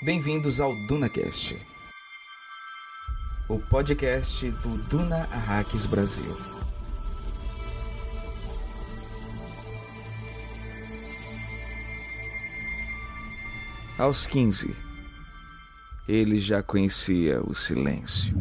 Bem-vindos ao DunaCast, o podcast do Duna Arrakis Brasil. Aos 15, ele já conhecia o silêncio.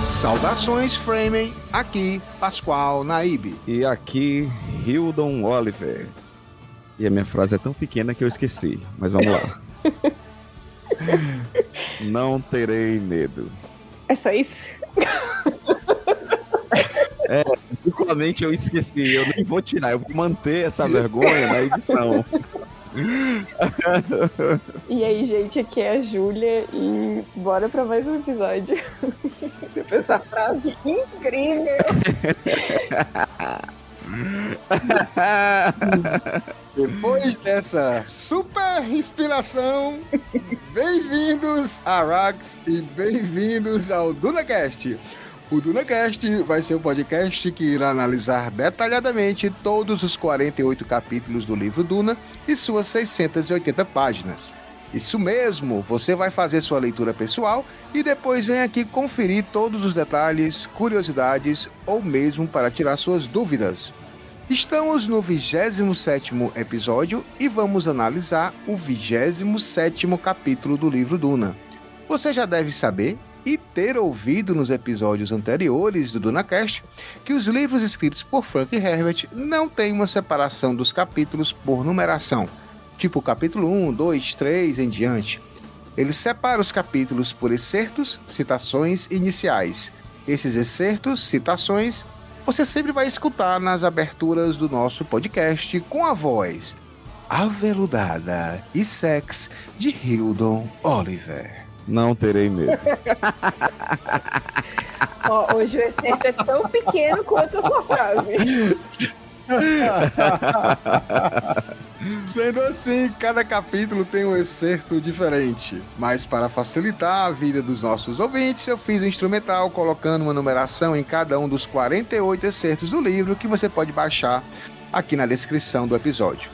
Saudações, Fremen, aqui Pascoal Naib. E aqui, Hildon Oliver. E a minha frase é tão pequena que eu esqueci, mas vamos lá. Não terei medo. É só isso? Particularmente eu esqueci, eu nem vou tirar, eu vou manter essa vergonha na edição. E aí, gente, aqui é a Júlia e bora pra mais um episódio. Depois dessa frase incrível. Depois dessa super inspiração, bem-vindos a Arrakis e bem-vindos ao DunaCast. O DunaCast vai ser um podcast que irá analisar detalhadamente todos os 48 capítulos do livro Duna e suas 680 páginas. Isso mesmo, você vai fazer sua leitura pessoal e depois vem aqui conferir todos os detalhes, curiosidades ou mesmo para tirar suas dúvidas. Estamos no 27º episódio e vamos analisar o 27º capítulo do livro Duna. Você já deve saber e ter ouvido nos episódios anteriores do DunaCast que os livros escritos por Frank Herbert não têm uma separação dos capítulos por numeração, tipo capítulo 1, 2, 3 em diante. Ele separa os capítulos por excertos, citações iniciais. Esses excertos, citações, você sempre vai escutar nas aberturas do nosso podcast com a voz aveludada e sexy de Hildon Oliver. Não terei medo. Ó, hoje o excerto é tão pequeno quanto a sua frase. Sendo assim, cada capítulo tem um excerto diferente. Mas para facilitar a vida dos nossos ouvintes, eu fiz um instrumental colocando uma numeração em cada um dos 48 excertos do livro que você pode baixar aqui na descrição do episódio.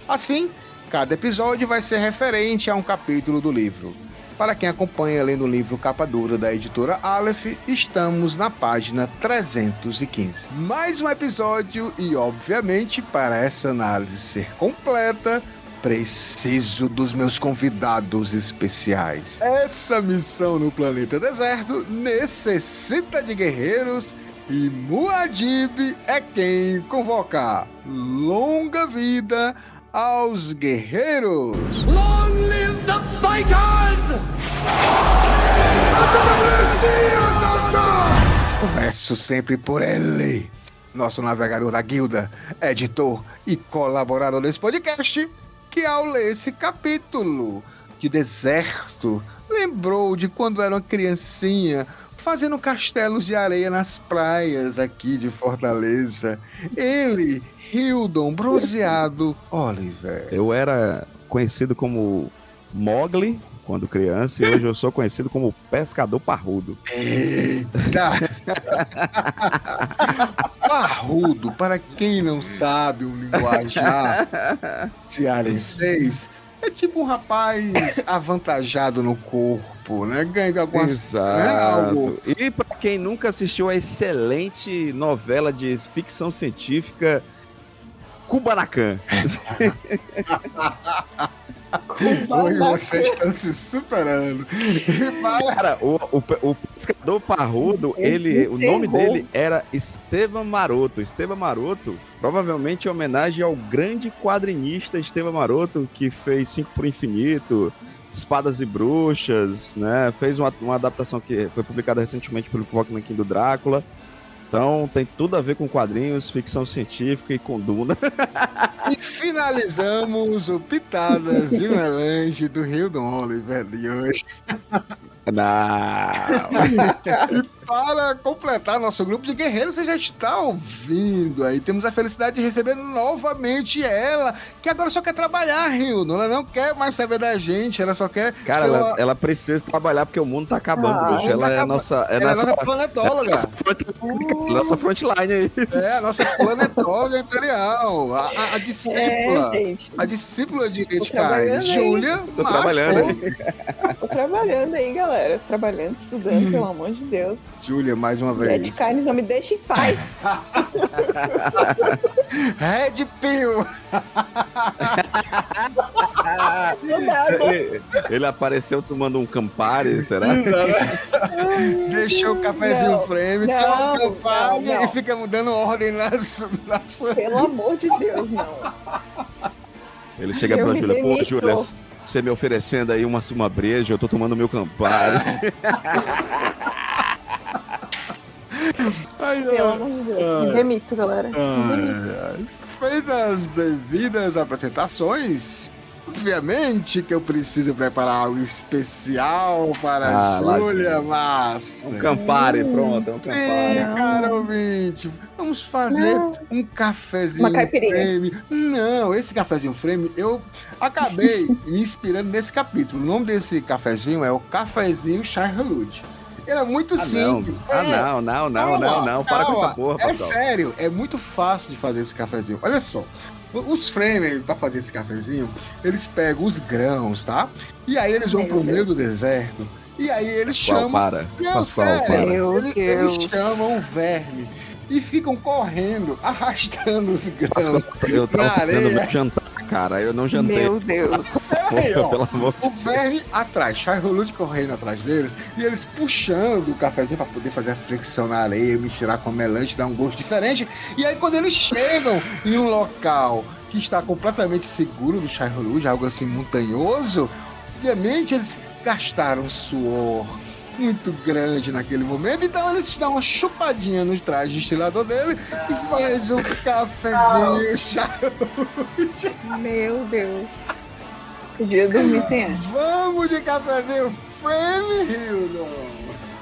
Assim, cada episódio vai ser referente a um capítulo do livro. Para quem acompanha lendo o livro Capa Dura da editora Aleph, estamos na página 315. Mais um episódio e, obviamente, para essa análise ser completa, preciso dos meus convidados especiais. Essa missão no planeta deserto necessita de guerreiros e Muad'Dib é quem convocar. Longa vida aos guerreiros! Long live the fighters! Começo sempre por ele, nosso navegador da guilda, editor e colaborador desse podcast, que ao ler esse capítulo de deserto, lembrou de quando era uma criancinha fazendo castelos de areia nas praias aqui de Fortaleza. Ele, Hildon Bronzeado Oliver. Eu era conhecido como Mowgli quando criança e hoje eu sou conhecido como Pescador Parrudo. Eita! Parrudo, para quem não sabe o linguajar cearenseis, é tipo um rapaz avantajado no corpo, né? Ganhando algumas... Exato. Né? Algo... E para quem nunca assistiu a excelente novela de ficção científica Kubanacan. Hoje vocês estão se superando. Cara, o Pescador Parrudo, o nome dele era Esteban Maroto. Esteban Maroto, provavelmente em homenagem ao grande quadrinista Esteban Maroto, que fez 5 pro Infinito, Espadas e Bruxas, né? Fez uma adaptação que foi publicada recentemente pelo Clockman King do Drácula. Então tem tudo a ver com quadrinhos, ficção científica e com Duna. E finalizamos o Pitadas de Melange do Hildon Oliver de hoje. Não. E para completar nosso grupo de guerreiros, você já está ouvindo aí. Temos a felicidade de receber novamente ela, que agora só quer trabalhar, Rildo. Ela não quer mais saber da gente, ela só quer... Cara, ela precisa trabalhar porque o mundo tá acabando, bicho. Ela é a nossa... Ela é a nossa planetóloga. Nossa frontline aí. É, a nossa planetóloga imperial. A discípula. Gente. A discípula de Kate Kai. trabalhando aí. Júlia Tô trabalhando aí. Tô trabalhando aí, galera. Trabalhando, estudando, pelo amor de Deus. Júlia, mais uma Red vez. Carnes não me deixa em paz. Red Pill. Não dá, Ele apareceu tomando um Campari, será? Deixou o cafezinho frame, toma o Campari não. e fica dando ordem nas... Pelo amor de Deus, não. Ele chega Eu pra me Júlia, pô, demito. Júlia, você me oferecendo aí uma breja, eu tô tomando meu Campari. Ai, Pelo amor de Deus. Me demito, galera. Me demito. Feitas as devidas apresentações, obviamente que eu preciso preparar algo especial para a lá Júlia vem. Massa. Um Campari, pronto, é um Sim, Campari. cara ouvinte, vamos fazer um cafezinho Uma caipirinha. frame. Não, esse cafezinho frame, eu acabei me inspirando nesse capítulo. O nome desse cafezinho é o Cafezinho Chai Halud. Ele é muito simples. Não. Para com essa porra, É Pascal. sério, é muito fácil de fazer esse cafezinho. Olha só. Os framers, pra fazer esse cafezinho, eles pegam os grãos, tá? E aí eles vão Meu pro meio Deus. do deserto. E aí eles Pascoal, chamam. para. Não, Pascoal, sério. para. Meu Eles Deus. chamam o verme. E ficam correndo, arrastando os Pascoal, grãos. eu tava Na fazendo areia. meu jantar, cara. Eu não jantei. Meu Deus. Aí, Porra, ó, pelo amor o verme atrás, Chai Halud correndo atrás deles, e eles puxando o cafezinho para poder fazer a fricção na areia, misturar com a melante, dar um gosto diferente. E aí, quando eles chegam em um local que está completamente seguro do Chai Halud, algo assim montanhoso, obviamente eles gastaram suor muito grande naquele momento, então eles dão uma chupadinha no traje destilador dele e faz o cafezinho Chai Halud. Meu Deus. Podia dormir sem essa. Vamos de cafezinho frame, Hildon.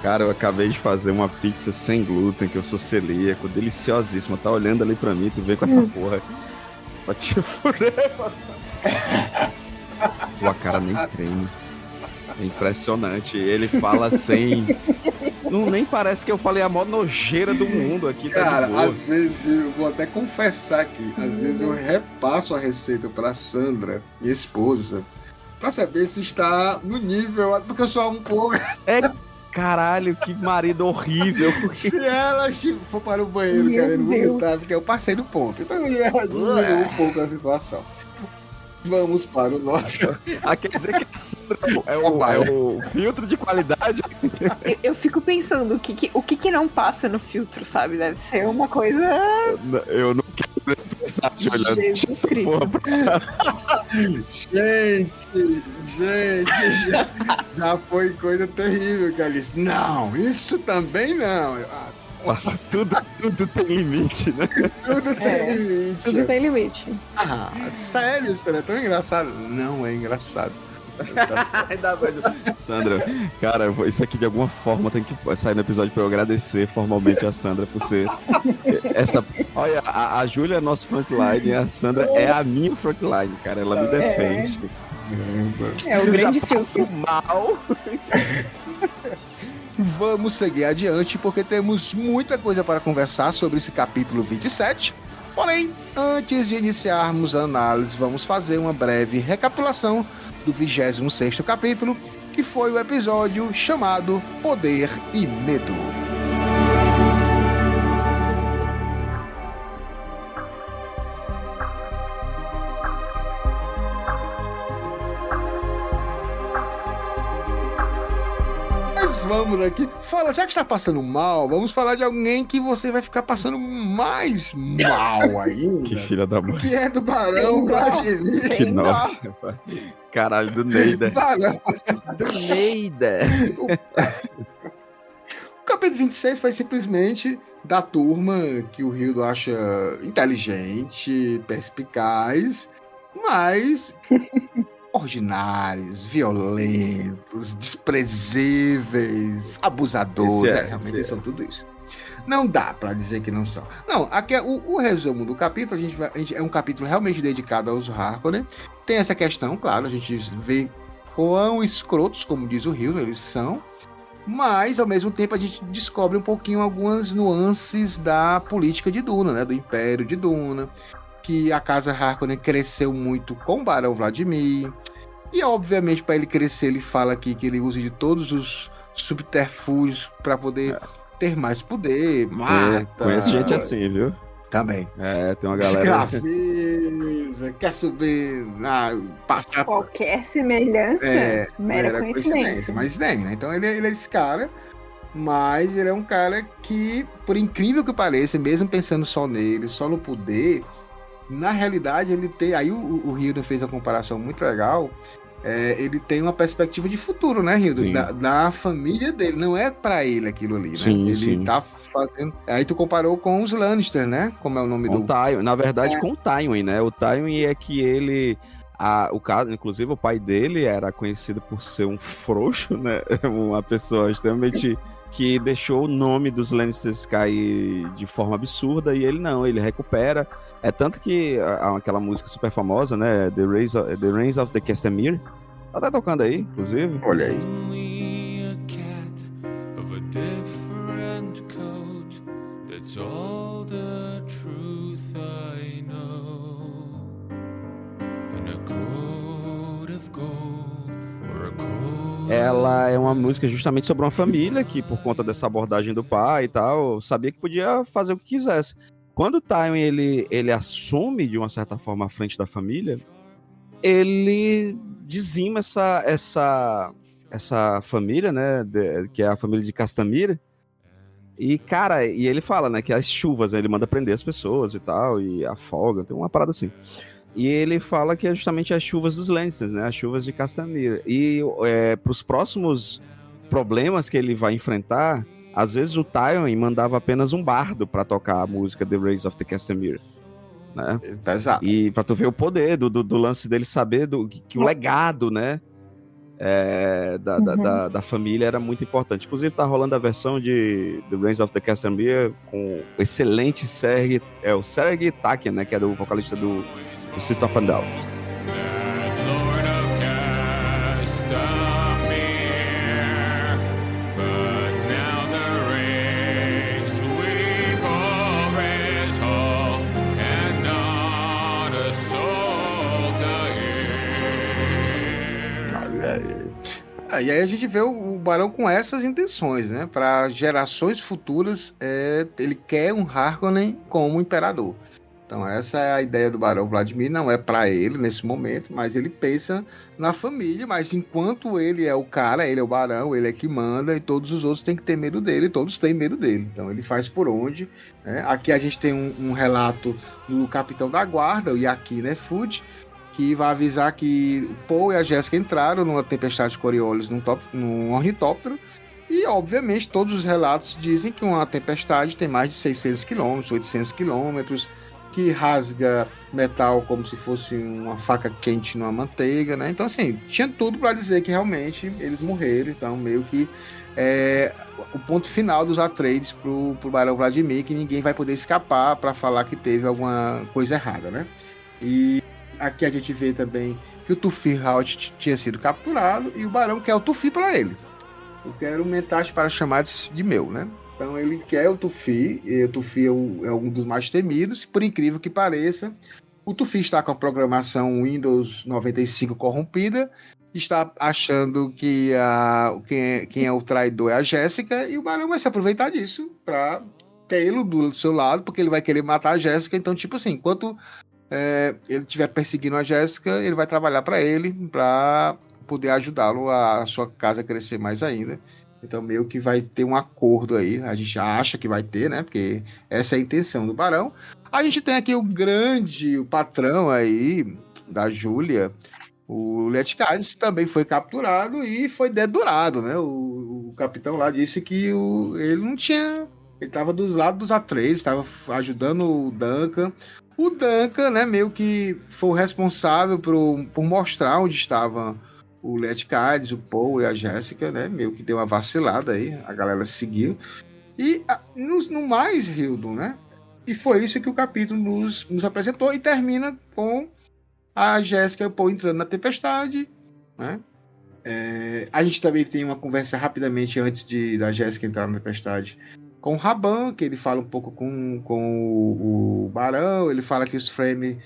Cara, eu acabei de fazer uma pizza sem glúten, que eu sou celíaco, deliciosíssima. Tá olhando ali pra mim, tu vê com essa porra. Pra te fuder, Pascal. Tua cara nem treme. É impressionante. Ele fala sem... Não, nem parece que eu falei a maior nojeira do mundo aqui. Tá Cara, de boa. às vezes, eu vou até confessar aqui, às vezes eu repasso a receita pra Sandra, minha esposa, pra saber se está no nível, porque eu sou um pouco... Caralho, que marido horrível. Se ela for para o banheiro Meu querendo Deus. vomitar, porque eu passei do ponto. Então eu ia diminuir um pouco a situação. Vamos para o nosso... Ah, quer dizer que a Sandra é o filtro de qualidade? Eu fico pensando o que não passa no filtro, sabe? Deve ser uma coisa. Eu não quero nem pensar, Juliana. Deixa Jesus essa Cristo. porra pra- Gente, já foi coisa terrível que ela disse. Não, isso também não. Nossa, tudo tem limite, né? Tudo tem É, limite. Tudo tem limite. Ah, sério, isso é tão engraçado. Não é engraçado. Tá certo. Sandra, cara, isso aqui de alguma forma tem que sair no episódio pra eu agradecer formalmente a Sandra por ser essa. Olha, a Júlia é nosso frontline e a Sandra é a minha frontline, cara. Ela me defende. É o Eu grande já passo filtro. mal. Vamos seguir adiante porque temos muita coisa para conversar sobre esse capítulo 27. Porém, antes de iniciarmos a análise, vamos fazer uma breve recapitulação do 26º capítulo, que foi o episódio chamado Poder e Medo. Mas vamos aqui. Fala, já que está passando mal, vamos falar de alguém que você vai ficar passando mais mal ainda. Que filha da mãe. Que é do Barão Vladimir. Que nojo. Caralho, do Neida. Barão. Do Neida. O capítulo 26 foi simplesmente da turma que o Hildo acha inteligente, perspicaz, mas ordinários, violentos, desprezíveis, abusadores. Realmente eles são tudo isso. Não dá pra dizer que não são. Não, aqui é o resumo do capítulo. É um capítulo realmente dedicado aos Harkonnen. Tem essa questão, claro, a gente vê quão escrotos, como diz o Rio, eles são. Mas, ao mesmo tempo, a gente descobre um pouquinho algumas nuances da política de Duna, né? Do Império de Duna. Que a casa Harkonnen cresceu muito com o Barão Vladimir. E, obviamente, para ele crescer, ele fala aqui que ele usa de todos os subterfúgios para poder ter mais poder. Mata. Conheço gente assim, viu? Também. Tem uma galera... Escraviza, quer subir, passar... Qualquer semelhança, mera coincidência. Mas tem, né? Então ele é esse cara, mas ele é um cara que, por incrível que pareça, mesmo pensando só nele, só no poder, na realidade ele tem... Aí o Hildo fez uma comparação muito legal. Ele tem uma perspectiva de futuro, né, Hildo? Da família dele. Não é pra ele aquilo ali, né? Sim, ele tá fazendo... Aí tu comparou com os Lannister, né? Como é o nome do... Tywin. Na verdade, com o Tywin, né? O Tywin é que ele... o caso, inclusive, o pai dele era conhecido por ser um frouxo, né? Uma pessoa extremamente... que deixou o nome dos Lannisters cair de forma absurda, e ele não, ele recupera. É tanto que aquela música super famosa, né? The Reigns of the Castamere. Ela tá tocando aí, inclusive. Olha aí. Ela é uma música justamente sobre uma família que, por conta dessa abordagem do pai e tal, sabia que podia fazer o que quisesse. Quando o Tywin ele assume, de uma certa forma, a frente da família, ele dizima essa família, né, que é a família de Castamere. E, cara, e ele fala, né, que as chuvas, né, ele manda prender as pessoas e tal, e afoga, tem uma parada assim. E ele fala que é justamente as chuvas dos Lannisters, né, as chuvas de Castamere. E para os próximos problemas que ele vai enfrentar, às vezes o Tywin mandava apenas um bardo para tocar a música The Reigns of the Castamere, né? Exato. E pra tu ver o poder do lance dele saber que o legado, né, da família era muito importante. Inclusive tá rolando a versão de The Reigns of the Castamere com o excelente Serge Tankian, né, que é do vocalista do System of a Down. E aí a gente vê o Barão com essas intenções, né? Para gerações futuras, ele quer um Harkonnen como imperador. Então essa é a ideia do Barão Vladimir, não é para ele nesse momento, mas ele pensa na família, mas enquanto ele é o cara, ele é o Barão, ele é que manda, e todos os outros têm que ter medo dele, todos têm medo dele. Então ele faz por onde, né? Aqui a gente tem um relato do capitão da guarda, o Yakin Food, que vai avisar que o Paul e a Jéssica entraram numa tempestade de Coriolis num ornitóptero, e obviamente todos os relatos dizem que uma tempestade tem mais de 600 km, 800 km, que rasga metal como se fosse uma faca quente numa manteiga, né? Então assim, tinha tudo para dizer que realmente eles morreram, então meio que o ponto final dos Atreides pro Barão Vladimir, que ninguém vai poder escapar para falar que teve alguma coisa errada, né? E aqui a gente vê também que o Tufi Halt tinha sido capturado e o Barão quer o Tufi para ele. Eu quero Mentat para chamar de meu, né? Então ele quer o Tufi, e o Tufi é um dos mais temidos, por incrível que pareça. O Tufi está com a programação Windows 95 corrompida, está achando que quem é o traidor é a Jéssica, e o Barão vai se aproveitar disso para tê-lo do seu lado, porque ele vai querer matar a Jéssica. Então, tipo assim, enquanto ele estiver perseguindo a Jéssica, ele vai trabalhar para ele, para poder ajudá-lo a sua casa crescer mais ainda. Então meio que vai ter um acordo aí, a gente acha que vai ter, né, porque essa é a intenção do Barão. A gente tem aqui o patrão aí da Júlia, o Lietcard, também foi capturado e foi dedurado, né, o capitão lá disse que ele não tinha... Ele estava dos lados dos Atreides, estava ajudando o Duncan. O Duncan, né, meio que foi o responsável por mostrar onde estava o Let Kynes, o Paul e a Jéssica, né, meio que deu uma vacilada aí, a galera seguiu. E no mais, Hildon, né, e foi isso que o capítulo nos apresentou e termina com a Jéssica e o Paul entrando na tempestade, né. A gente também tem uma conversa rapidamente antes da Jéssica entrar na tempestade com o Raban, que ele fala um pouco com o Barão, ele fala que os Frame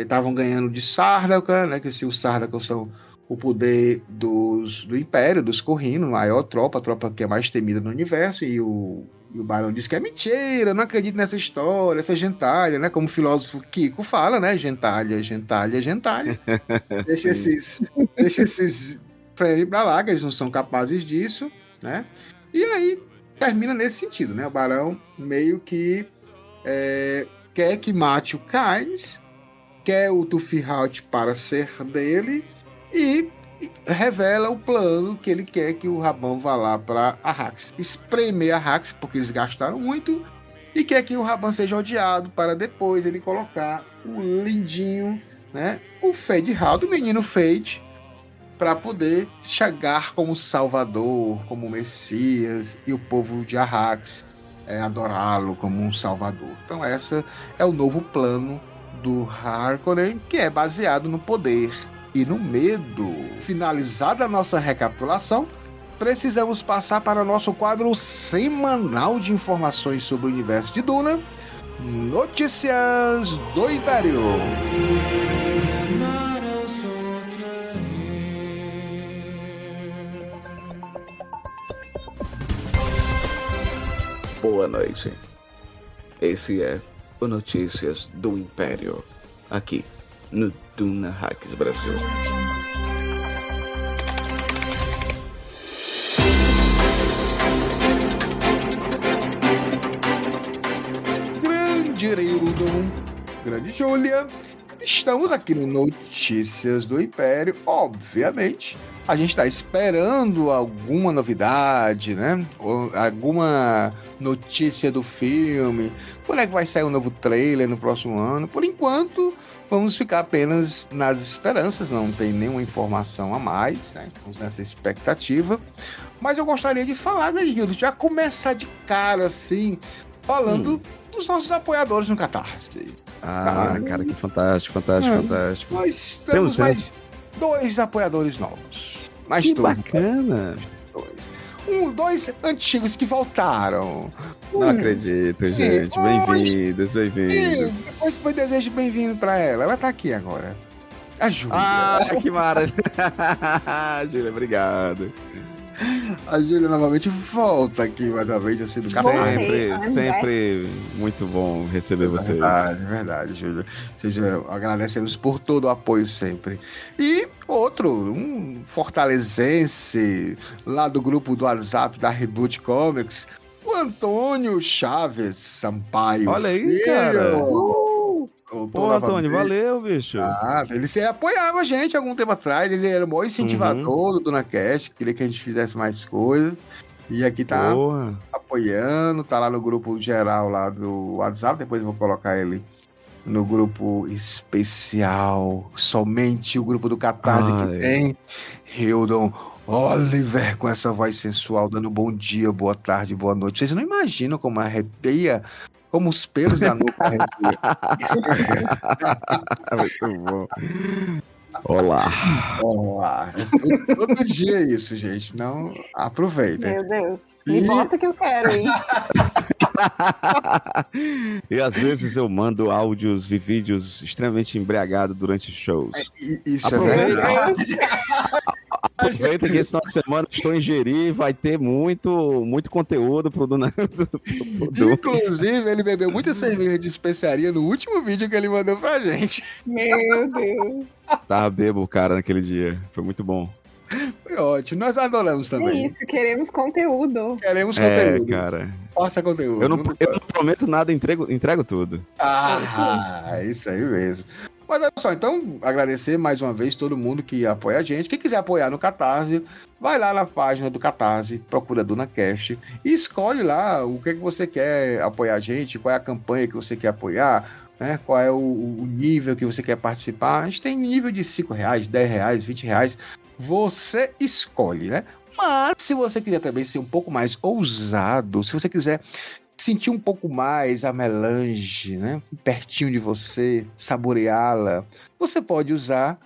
estavam ganhando de Sardaukar, né, que se os Sardaukar são o poder do Império, dos Corrinos, a maior tropa, a tropa que é mais temida no universo, e o Barão diz que é mentira, não acredito nessa história, essa gentalha, né, como o filósofo Kiko fala, né, gentalha. Deixa esses Frame pra lá, que eles não são capazes disso, né, e aí termina nesse sentido, né? O Barão meio que quer que mate o Kynes, quer o Tufihaut para ser dele e revela o plano que ele quer que o Raban vá lá para Arrax, espremer Arrax, porque eles gastaram muito, e quer que o Raban seja odiado para depois ele colocar o lindinho, né? O Fade Hald, o menino Fade, para poder chegar como Salvador, como Messias, e o povo de Arrax adorá-lo como um Salvador. Então esse é o novo plano do Harkonnen, que é baseado no poder e no medo. Finalizada a nossa recapitulação, precisamos passar para o nosso quadro semanal de informações sobre o universo de Duna, Notícias do Império. Boa noite. Esse é o Notícias do Império, aqui no Duna Hacks Brasil. Grande Hildon, grande Júlia, estamos aqui no Notícias do Império, obviamente. A gente está esperando alguma novidade, né? Ou alguma notícia do filme. Quando é que vai sair um novo trailer no próximo ano? Por enquanto, vamos ficar apenas nas esperanças. Não tem nenhuma informação a mais, né? Estamos nessa expectativa. Mas eu gostaria de falar, né, Hildo? Já começar de cara, assim, falando dos nossos apoiadores no Catarse. Cara, que fantástico. Nós temos mais 2 apoiadores novos. Mais Que 2. bacana. 2 antigos que voltaram. Não acredito, gente. Bem-vindos. Depois foi desejo bem-vindo pra ela. Ela tá aqui agora. A Júlia. Que maravilha. Júlia, obrigado. A Júlia novamente volta aqui mais uma vez, assim, do Voltei. Sempre muito bom receber vocês. Verdade, Júlia. Agradecemos por todo o apoio sempre. E outro, um fortalezense lá do grupo do WhatsApp da Reboot Comics, o Antônio Chaves Sampaio. Olha aí, filho. cara. Pô, Antônio, valeu, bicho. Ele apoiava a gente algum tempo atrás, ele era o maior incentivador do DunaCast, queria que a gente fizesse mais coisas. E aqui tá apoiando, tá lá no grupo geral lá do WhatsApp, depois eu vou colocar ele no grupo especial, somente o grupo do Catarse que tem. Hildon Oliver com essa voz sensual, dando bom dia, boa tarde, boa noite. Vocês não imaginam como arrepia, como os pelos da nuca arrepia. Muito bom. Olá. Todo dia é isso, gente. Não aproveitem. Meu Deus. Me bota que eu quero, hein? E às vezes eu mando áudios e vídeos extremamente embriagado durante shows. Isso Aproveita. é verdade. Aproveita que esse final de semana estou em Jeri, vai ter muito conteúdo pro Duna. Inclusive, ele bebeu muita cerveja de especiaria no último vídeo que ele mandou pra gente. Meu Deus. Tava bebo, cara, naquele dia. Foi muito bom. Foi ótimo. Nós adoramos também. É isso, queremos conteúdo. Queremos conteúdo. Cara. Faça conteúdo. Eu não prometo nada, entrego tudo. Isso aí mesmo. Mas olha só, então, agradecer mais uma vez todo mundo que apoia a gente. Quem quiser apoiar no Catarse, vai lá na página do Catarse, procura DunaCast e escolhe lá o que você quer apoiar a gente, qual é a campanha que você quer apoiar. né? Qual é o nível que você quer participar. A gente tem nível de R$5, R$10, R$20. Você escolhe, né? Mas se você quiser também ser um pouco mais ousado, se você quiser sentir um pouco mais a melange, né? Pertinho de você, saboreá-la, você pode usar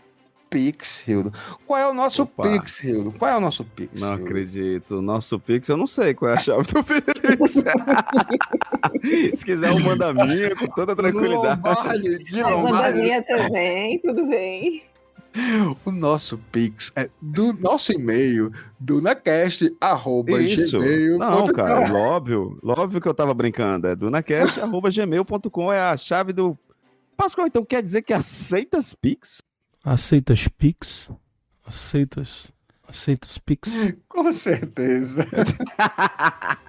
Pix, Hildo. Qual é o nosso Opa. Pix, Hildo? Qual é o nosso Pix? Não Hildo? acredito. Nosso Pix, eu não sei qual é a chave do Pix. Se quiser, eu mando a minha com toda tranquilidade. Lombardi, de Aí manda a Lombardi. minha também, tudo bem. O nosso Pix é do nosso e-mail, Isso. dunacast@gmail.com. Não, cara, óbvio que eu tava brincando. É dunacast@gmail.com é a chave do... Pascoal, então quer dizer que aceitas Pix? Aceitas Pix? Aceitas Pix? Com certeza.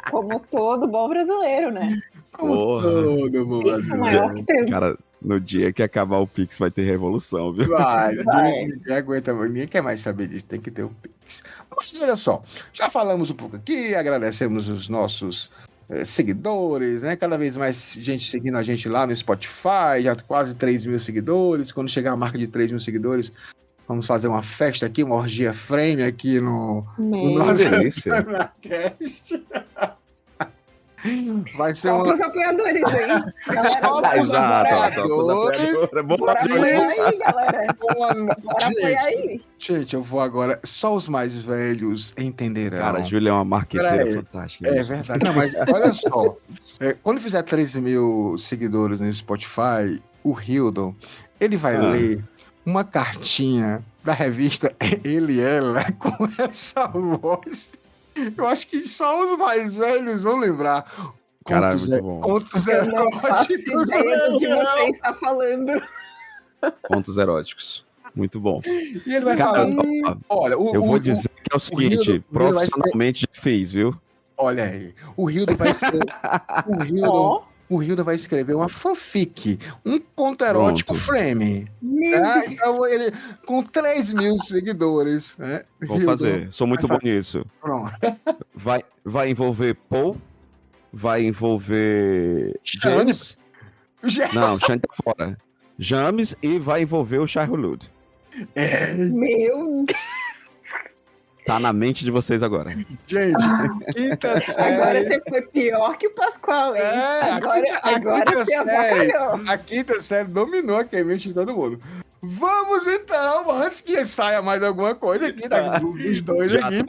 Como todo bom brasileiro, né? Como Porra. todo bom Pix o maior que temos. Cara, no dia que acabar o Pix vai ter revolução, viu? Vai, Vai. ninguém aguenta, ninguém quer mais saber disso, tem que ter o Pix. Mas olha só, já falamos um pouco aqui, agradecemos os nossos seguidores, né? Cada vez mais gente seguindo a gente lá no Spotify, já quase 3 mil seguidores. Quando chegar a marca de 3 mil seguidores, vamos fazer uma festa aqui, uma orgia frame aqui no nosso delícia. Dunacast. Vai ser Só uma... pros apoiadores aí. Só Galera, pros Exato. apoiadores. É bom bora apoiar aí, galera. Bora apoiar Gente, aí. gente, eu vou agora. Só os mais velhos entenderão. Cara, a Júlia é uma marqueteira Peraí. fantástica. É verdade. Não, mas olha só. Quando fizer 13 mil seguidores no Spotify, o Hildon, ele vai ler uma cartinha da revista Ele e Ela com essa voz. Eu acho que só os mais velhos vão lembrar. Cara, Contos, muito bom. contos Eu não faço eróticos. ideia do que você está falando. Contos eróticos. Muito bom. E ele vai Cara, falar. ó, Olha, eu vou dizer que é o seguinte, Hildon profissionalmente já fiz, viu? Olha aí. O Hildon vai escrever. O Hildon vai escrever uma fanfic, um conto erótico Pronto. frame. Meu Né? Deus. Então, ele, com 3 mil seguidores. Né? Vou Hildon, fazer. Sou muito bom nisso. Pronto. Vai envolver Paul, vai envolver James. James. Não, Shane tá fora. James e vai envolver o Charlotte. Meu Deus. Tá na mente de vocês agora. Gente, quinta série. Agora você foi pior que o Pascoal, hein? Agora você avacalhou. A quinta série dominou aqui a mente de todo mundo. Vamos então, antes que saia mais alguma coisa aqui, dos dois Já aqui.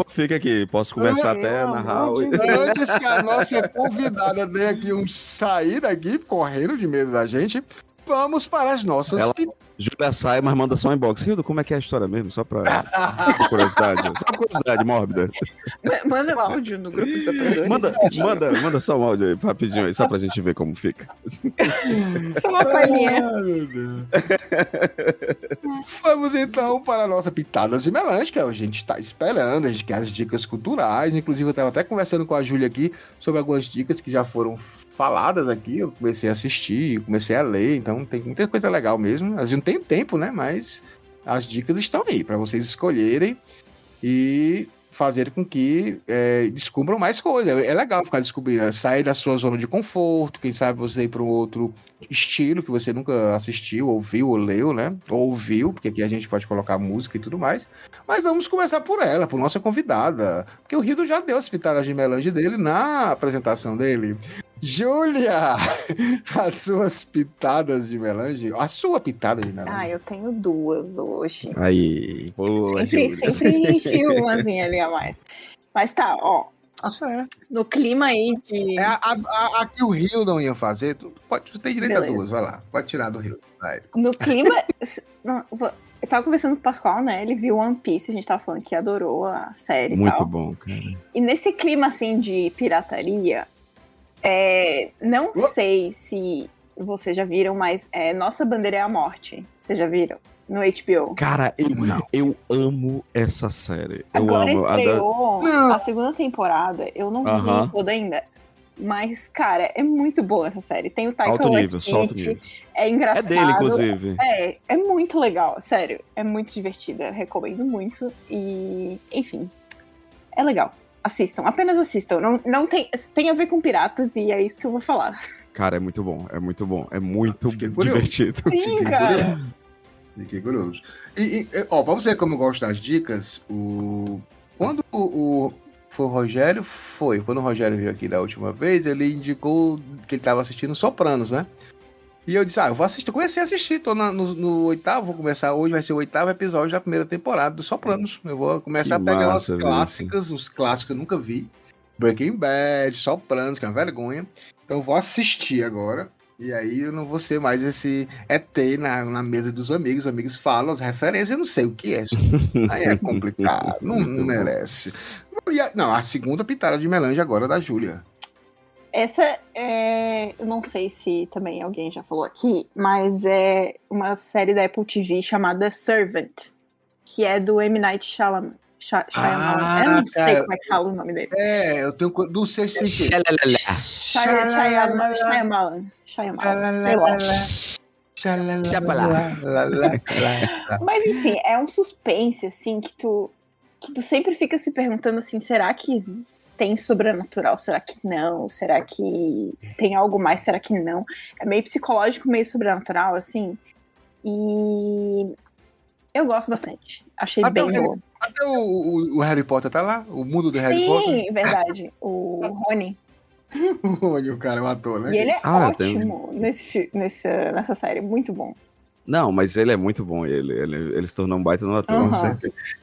fica aqui, posso começar até a narrar. Antes que a nossa convidada dê aqui um sair daqui, correndo de medo da gente, vamos para as nossas Júlia sai, mas manda só um inbox. Hildo, como é que é a história mesmo? Só pra curiosidade. Só curiosidade mórbida. Manda um áudio no grupo dos apoiadores. Manda só um áudio aí, rapidinho aí, só pra gente ver como fica. Só uma palhinha. Ai, meu Deus. Vamos então para a nossa Pitadas de Melange, que a gente está esperando, a gente quer as dicas culturais. Inclusive, eu estava até conversando com a Júlia aqui sobre algumas dicas que já foram faladas aqui. Eu comecei a assistir, comecei a ler, então tem muita coisa legal mesmo. A gente não tem tempo, né? Mas as dicas estão aí para vocês escolherem e fazer com que descubram mais coisas. É legal ficar descobrindo, sair da sua zona de conforto, quem sabe você ir para um outro estilo que você nunca assistiu, ouviu ou leu, né? Ou ouviu, porque aqui a gente pode colocar música e tudo mais. Mas vamos começar por ela, por nossa convidada, porque o Rido já deu as pitadas de melange dele na apresentação dele. Júlia, as suas pitadas de melange, a sua pitada de melange. Ah, eu tenho duas hoje. Aí, boa, Sempre enfio umazinha ali a mais. Mas tá, ó. Tá certo. No clima aí de... A que o Rio não ia fazer, tu tem direito Beleza. a duas, vai lá. Pode tirar do Rio. Vai. No clima... Não, eu tava conversando com o Pascoal, né? Ele viu One Piece, a gente tava falando que adorou a série e Muito tal. bom, cara. E nesse clima, assim, de pirataria, não sei se vocês já viram, mas Nossa Bandeira é a Morte. Vocês já viram? No HBO. Cara, eu amo essa série. Agora eu amo. estreou a segunda temporada. Eu não vi toda ainda. Mas, cara, é muito boa essa série. Tem o Taika Alto nível, só alto Waititi. nível. É engraçado. É dele, inclusive. É muito legal, sério. É muito divertida. Recomendo muito. E, enfim, é legal. Assistam, apenas assistam. Não tem a ver com piratas e é isso que eu vou falar. Cara, é muito bom, é muito bom, é muito Fiquei curioso. divertido. Sim, cara. Fiquei curioso. Ó, pra você ver como eu gosto das dicas, quando foi o Rogério, quando o Rogério veio aqui da última vez, ele indicou que ele tava assistindo Sopranos, né? E eu disse, eu vou assistir, comecei a assistir, tô no oitavo, vou começar hoje, vai ser o 8º episódio da primeira temporada do Sopranos. Eu vou começar Que a pegar massa, umas clássicas, uns clássicos que eu nunca vi. Breaking Bad, Sopranos, que é uma vergonha. Então eu vou assistir agora. E aí eu não vou ser mais esse ET na mesa dos amigos. Os amigos falam as referências, eu não sei o que é. Aí é complicado, não merece. A segunda pitada de melange agora da Júlia. Essa eu não sei se também alguém já falou aqui, mas é uma série da Apple TV chamada Servant, que é do M. Night Shyamalan. Eu não sei como é que fala o nome dele. Eu tenho do sexto sentido. Shyamalan, sei lá. Mas enfim, é um suspense, assim, que tu sempre fica se perguntando assim, será que tem sobrenatural? Será que não? Será que tem algo mais? Será que não? É meio psicológico, meio sobrenatural, assim. E eu gosto bastante. Achei bem bom. Até o Harry Potter tá lá? O mundo do Harry Potter? Sim, verdade. O Rony. O Rony, o cara, o ator, né? E ele é ótimo nessa série. Muito bom. Não, mas ele é muito bom, ele se tornou um baita no ator. Uhum.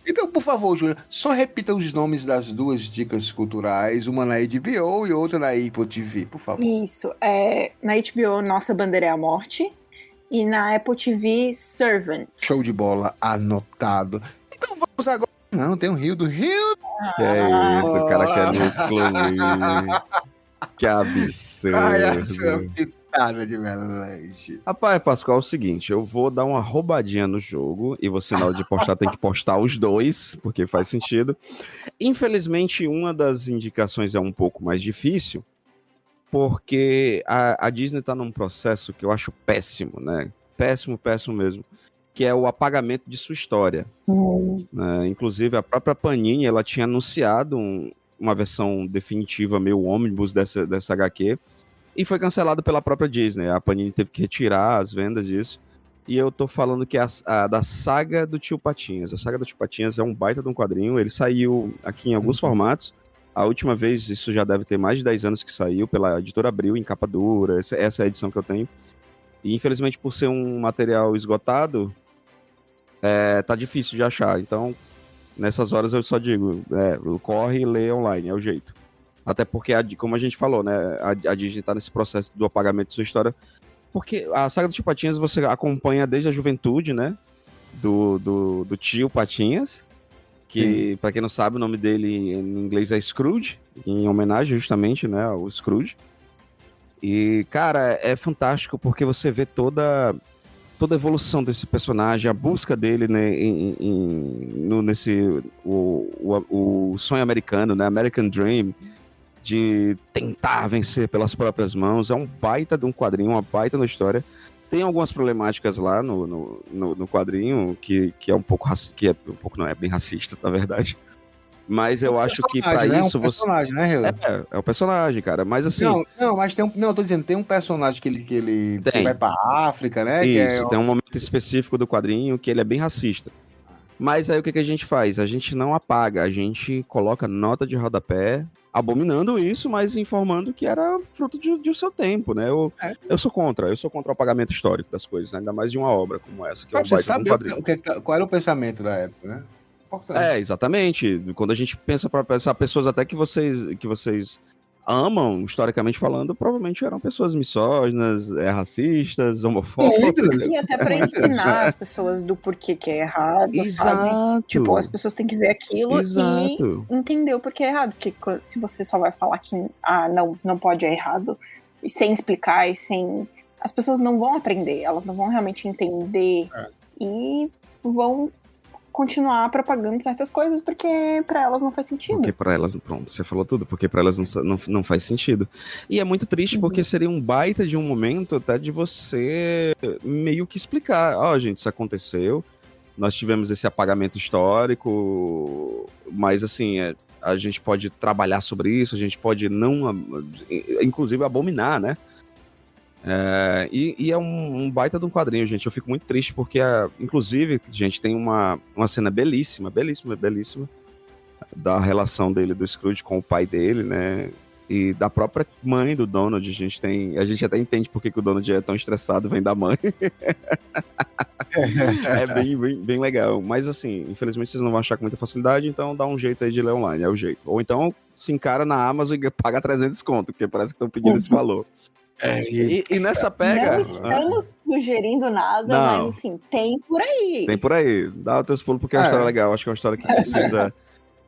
Então, por favor, Júlia, só repita os nomes das duas dicas culturais, uma na HBO e outra na Apple TV, por favor. Isso, na HBO Nossa Bandeira é a Morte e na Apple TV Servant. Show de bola, anotado. Então vamos agora. Não, tem um Rio do Rio. É isso, o cara quer me excluir. Que absurdo. Ai, essa pitada de melange. Rapaz, Pascoal, é o seguinte, eu vou dar uma roubadinha no jogo e você na hora de postar tem que postar os dois, porque faz sentido. Infelizmente, uma das indicações é um pouco mais difícil, porque a Disney tá num processo que eu acho péssimo, né? Péssimo mesmo, que é o apagamento de sua história. Inclusive, a própria Panini, ela tinha anunciado uma versão definitiva, meio ônibus dessa HQ, e foi cancelado pela própria Disney. A Panini teve que retirar as vendas disso. E eu tô falando que é a da Saga do Tio Patinhas. A Saga do Tio Patinhas é um baita de um quadrinho. Ele saiu aqui em alguns formatos. A última vez, isso já deve ter mais de 10 anos que saiu, pela Editora Abril, em capa dura. Essa é a edição que eu tenho. E infelizmente, por ser um material esgotado, tá difícil de achar. Então, nessas horas eu só digo, corre e lê online, é o jeito. Até porque, como a gente falou, né, a Disney tá nesse processo do apagamento de sua história, porque a Saga do Tio Patinhas você acompanha desde a juventude, né, do tio Patinhas, que, pra quem não sabe, o nome dele em inglês é Scrooge, em homenagem justamente, né, ao Scrooge. E, cara, é fantástico porque você vê toda a evolução desse personagem, a busca dele, né, o sonho americano, né, American Dream, de tentar vencer pelas próprias mãos. É um baita de um quadrinho, uma baita na história. Tem algumas problemáticas lá no quadrinho que é um pouco não é bem racista, na verdade. Mas eu acho que pra isso você... personagem, né, é o personagem, cara. Mas assim... Não, mas eu tô dizendo, tem um personagem que ele vai pra África, né? Isso, tem um momento específico do quadrinho que ele é bem racista. Mas aí o que a gente faz? A gente não apaga, a gente coloca nota de rodapé, abominando isso, mas informando que era fruto de seu tempo, né? Eu sou contra o apagamento histórico das coisas, né? Ainda mais de uma obra como essa, que é um baita de um quadrinho. Qual era o pensamento da época, né? Exatamente. Quando a gente pensa para pensar pessoas até que vocês amam, historicamente falando, provavelmente eram pessoas misóginas, racistas, homofóbicas. E até para ensinar as pessoas do porquê que é errado, sabe? Tipo, as pessoas têm que ver aquilo e entender o porquê é errado. Porque se você só vai falar que não pode, é errado, e sem explicar, as pessoas não vão aprender, elas não vão realmente entender e vão continuar propagando certas coisas porque pra elas não faz sentido. Porque pra elas, pronto, você falou tudo, porque pra elas não faz sentido. E é muito triste porque seria um baita de um momento até de você meio que explicar, gente, isso aconteceu, nós tivemos esse apagamento histórico, mas assim, a gente pode trabalhar sobre isso, a gente pode não, inclusive abominar, né? E é um baita de um quadrinho, gente. Eu fico muito triste porque, inclusive, gente, tem uma cena belíssima da relação dele, do Scrooge com o pai dele, né? E da própria mãe do Donald. A gente até entende por que o Donald é tão estressado, vem da mãe. É bem legal. Mas assim, infelizmente vocês não vão achar com muita facilidade, então dá um jeito aí de ler online, é o jeito. Ou então se encara na Amazon e paga 300 conto, porque parece que estão pedindo esse valor. E nessa pega... Não estamos sugerindo nada, não. Mas assim, tem por aí. Tem por aí. Dá o teu pulo porque é uma história legal. Acho que é uma história que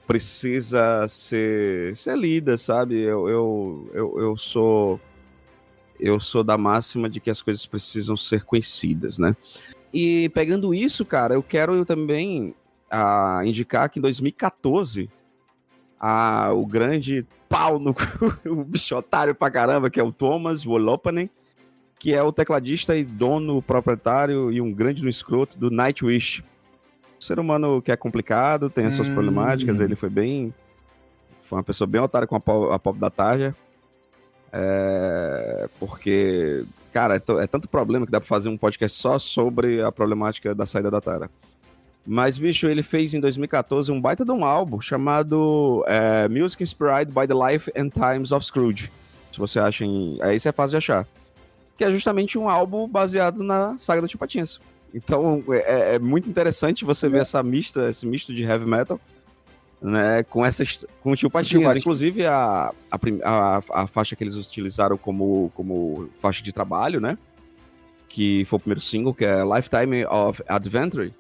precisa ser lida, sabe? Eu sou da máxima de que as coisas precisam ser conhecidas, né? E pegando isso, cara, eu quero também indicar que em 2014 o grande pau no o bichotário pra caramba, que é o Thomas Wolopanen, que é o tecladista e dono proprietário e um grande no escroto do Nightwish. Ser humano que é complicado, tem as suas problemáticas, ele foi uma pessoa bem otária com a pop da tarja, porque, cara, é tanto problema que dá pra fazer um podcast só sobre a problemática da saída da Tara. Mas, bicho, ele fez em 2014 um baita de um álbum chamado Music Inspired by the Life and Times of Scrooge. Se você acha aí isso é fácil de achar. Que é justamente um álbum baseado na saga do Tio Patinhas. Então, é muito interessante você ver esse misto de heavy metal, né, com o Tio Patinhas. Inclusive, a faixa que eles utilizaram como faixa de trabalho, né, que foi o primeiro single, que é Lifetime of Adventure.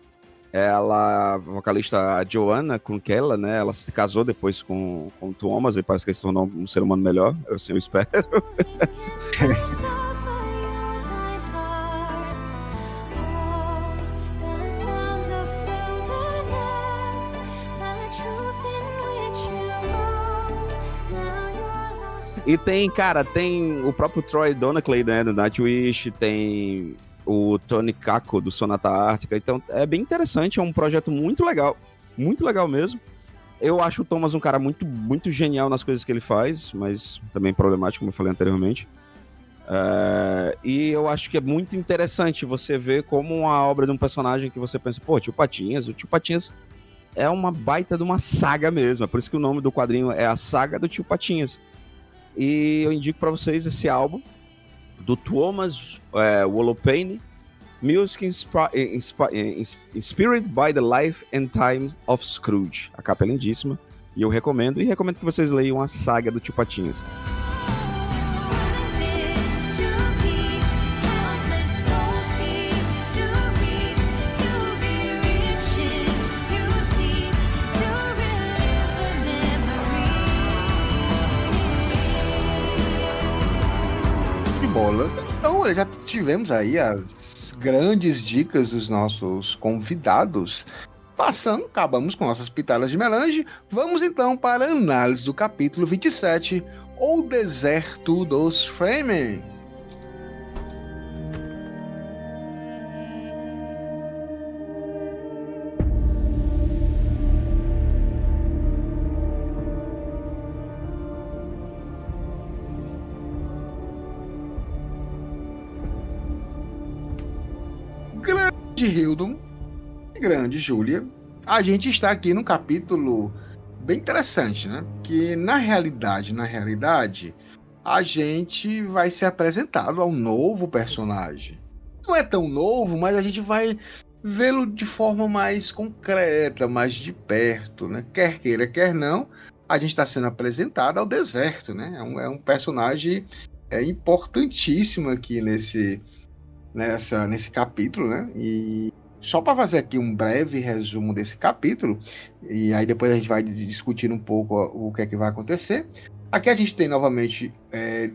A vocalista Joanna Kunkela, né, ela se casou depois com o Thomas, e parece que ele se tornou um ser humano melhor, eu espero. E tem o próprio Troy Donacley, né, do Nightwish, tem o Tony Kakko, do Sonata Ártica. Então é bem interessante, é um projeto muito legal mesmo. Eu acho o Thomas um cara muito, muito genial nas coisas que ele faz, mas também problemático, como eu falei anteriormente. E eu acho que é muito interessante você ver como uma obra de um personagem que você pensa, pô, o Tio Patinhas é uma baita de uma saga mesmo, é por isso que o nome do quadrinho é A Saga do Tio Patinhas. E eu indico para vocês esse álbum do Thomas Wolopanen, Music Inspired by the Life and Times of Scrooge. A capa é lindíssima e eu recomendo que vocês leiam A Saga do Tio Patinhas. Bola. Então, já tivemos aí as grandes dicas dos nossos convidados. Acabamos com nossas pitadas de melange. Vamos então para a análise do capítulo 27, O Deserto dos Fremen. Grande Hildon, grande Júlia, a gente está aqui num capítulo bem interessante, né? Que na realidade, a gente vai ser apresentado a um novo personagem. Não é tão novo, mas a gente vai vê-lo de forma mais concreta, mais de perto, né? Quer queira, quer não, a gente está sendo apresentado ao deserto, né? É um personagem importantíssimo aqui nesse capítulo, né? E só para fazer aqui um breve resumo desse capítulo, e aí depois a gente vai discutir um pouco o que é que vai acontecer. Aqui a gente tem novamente,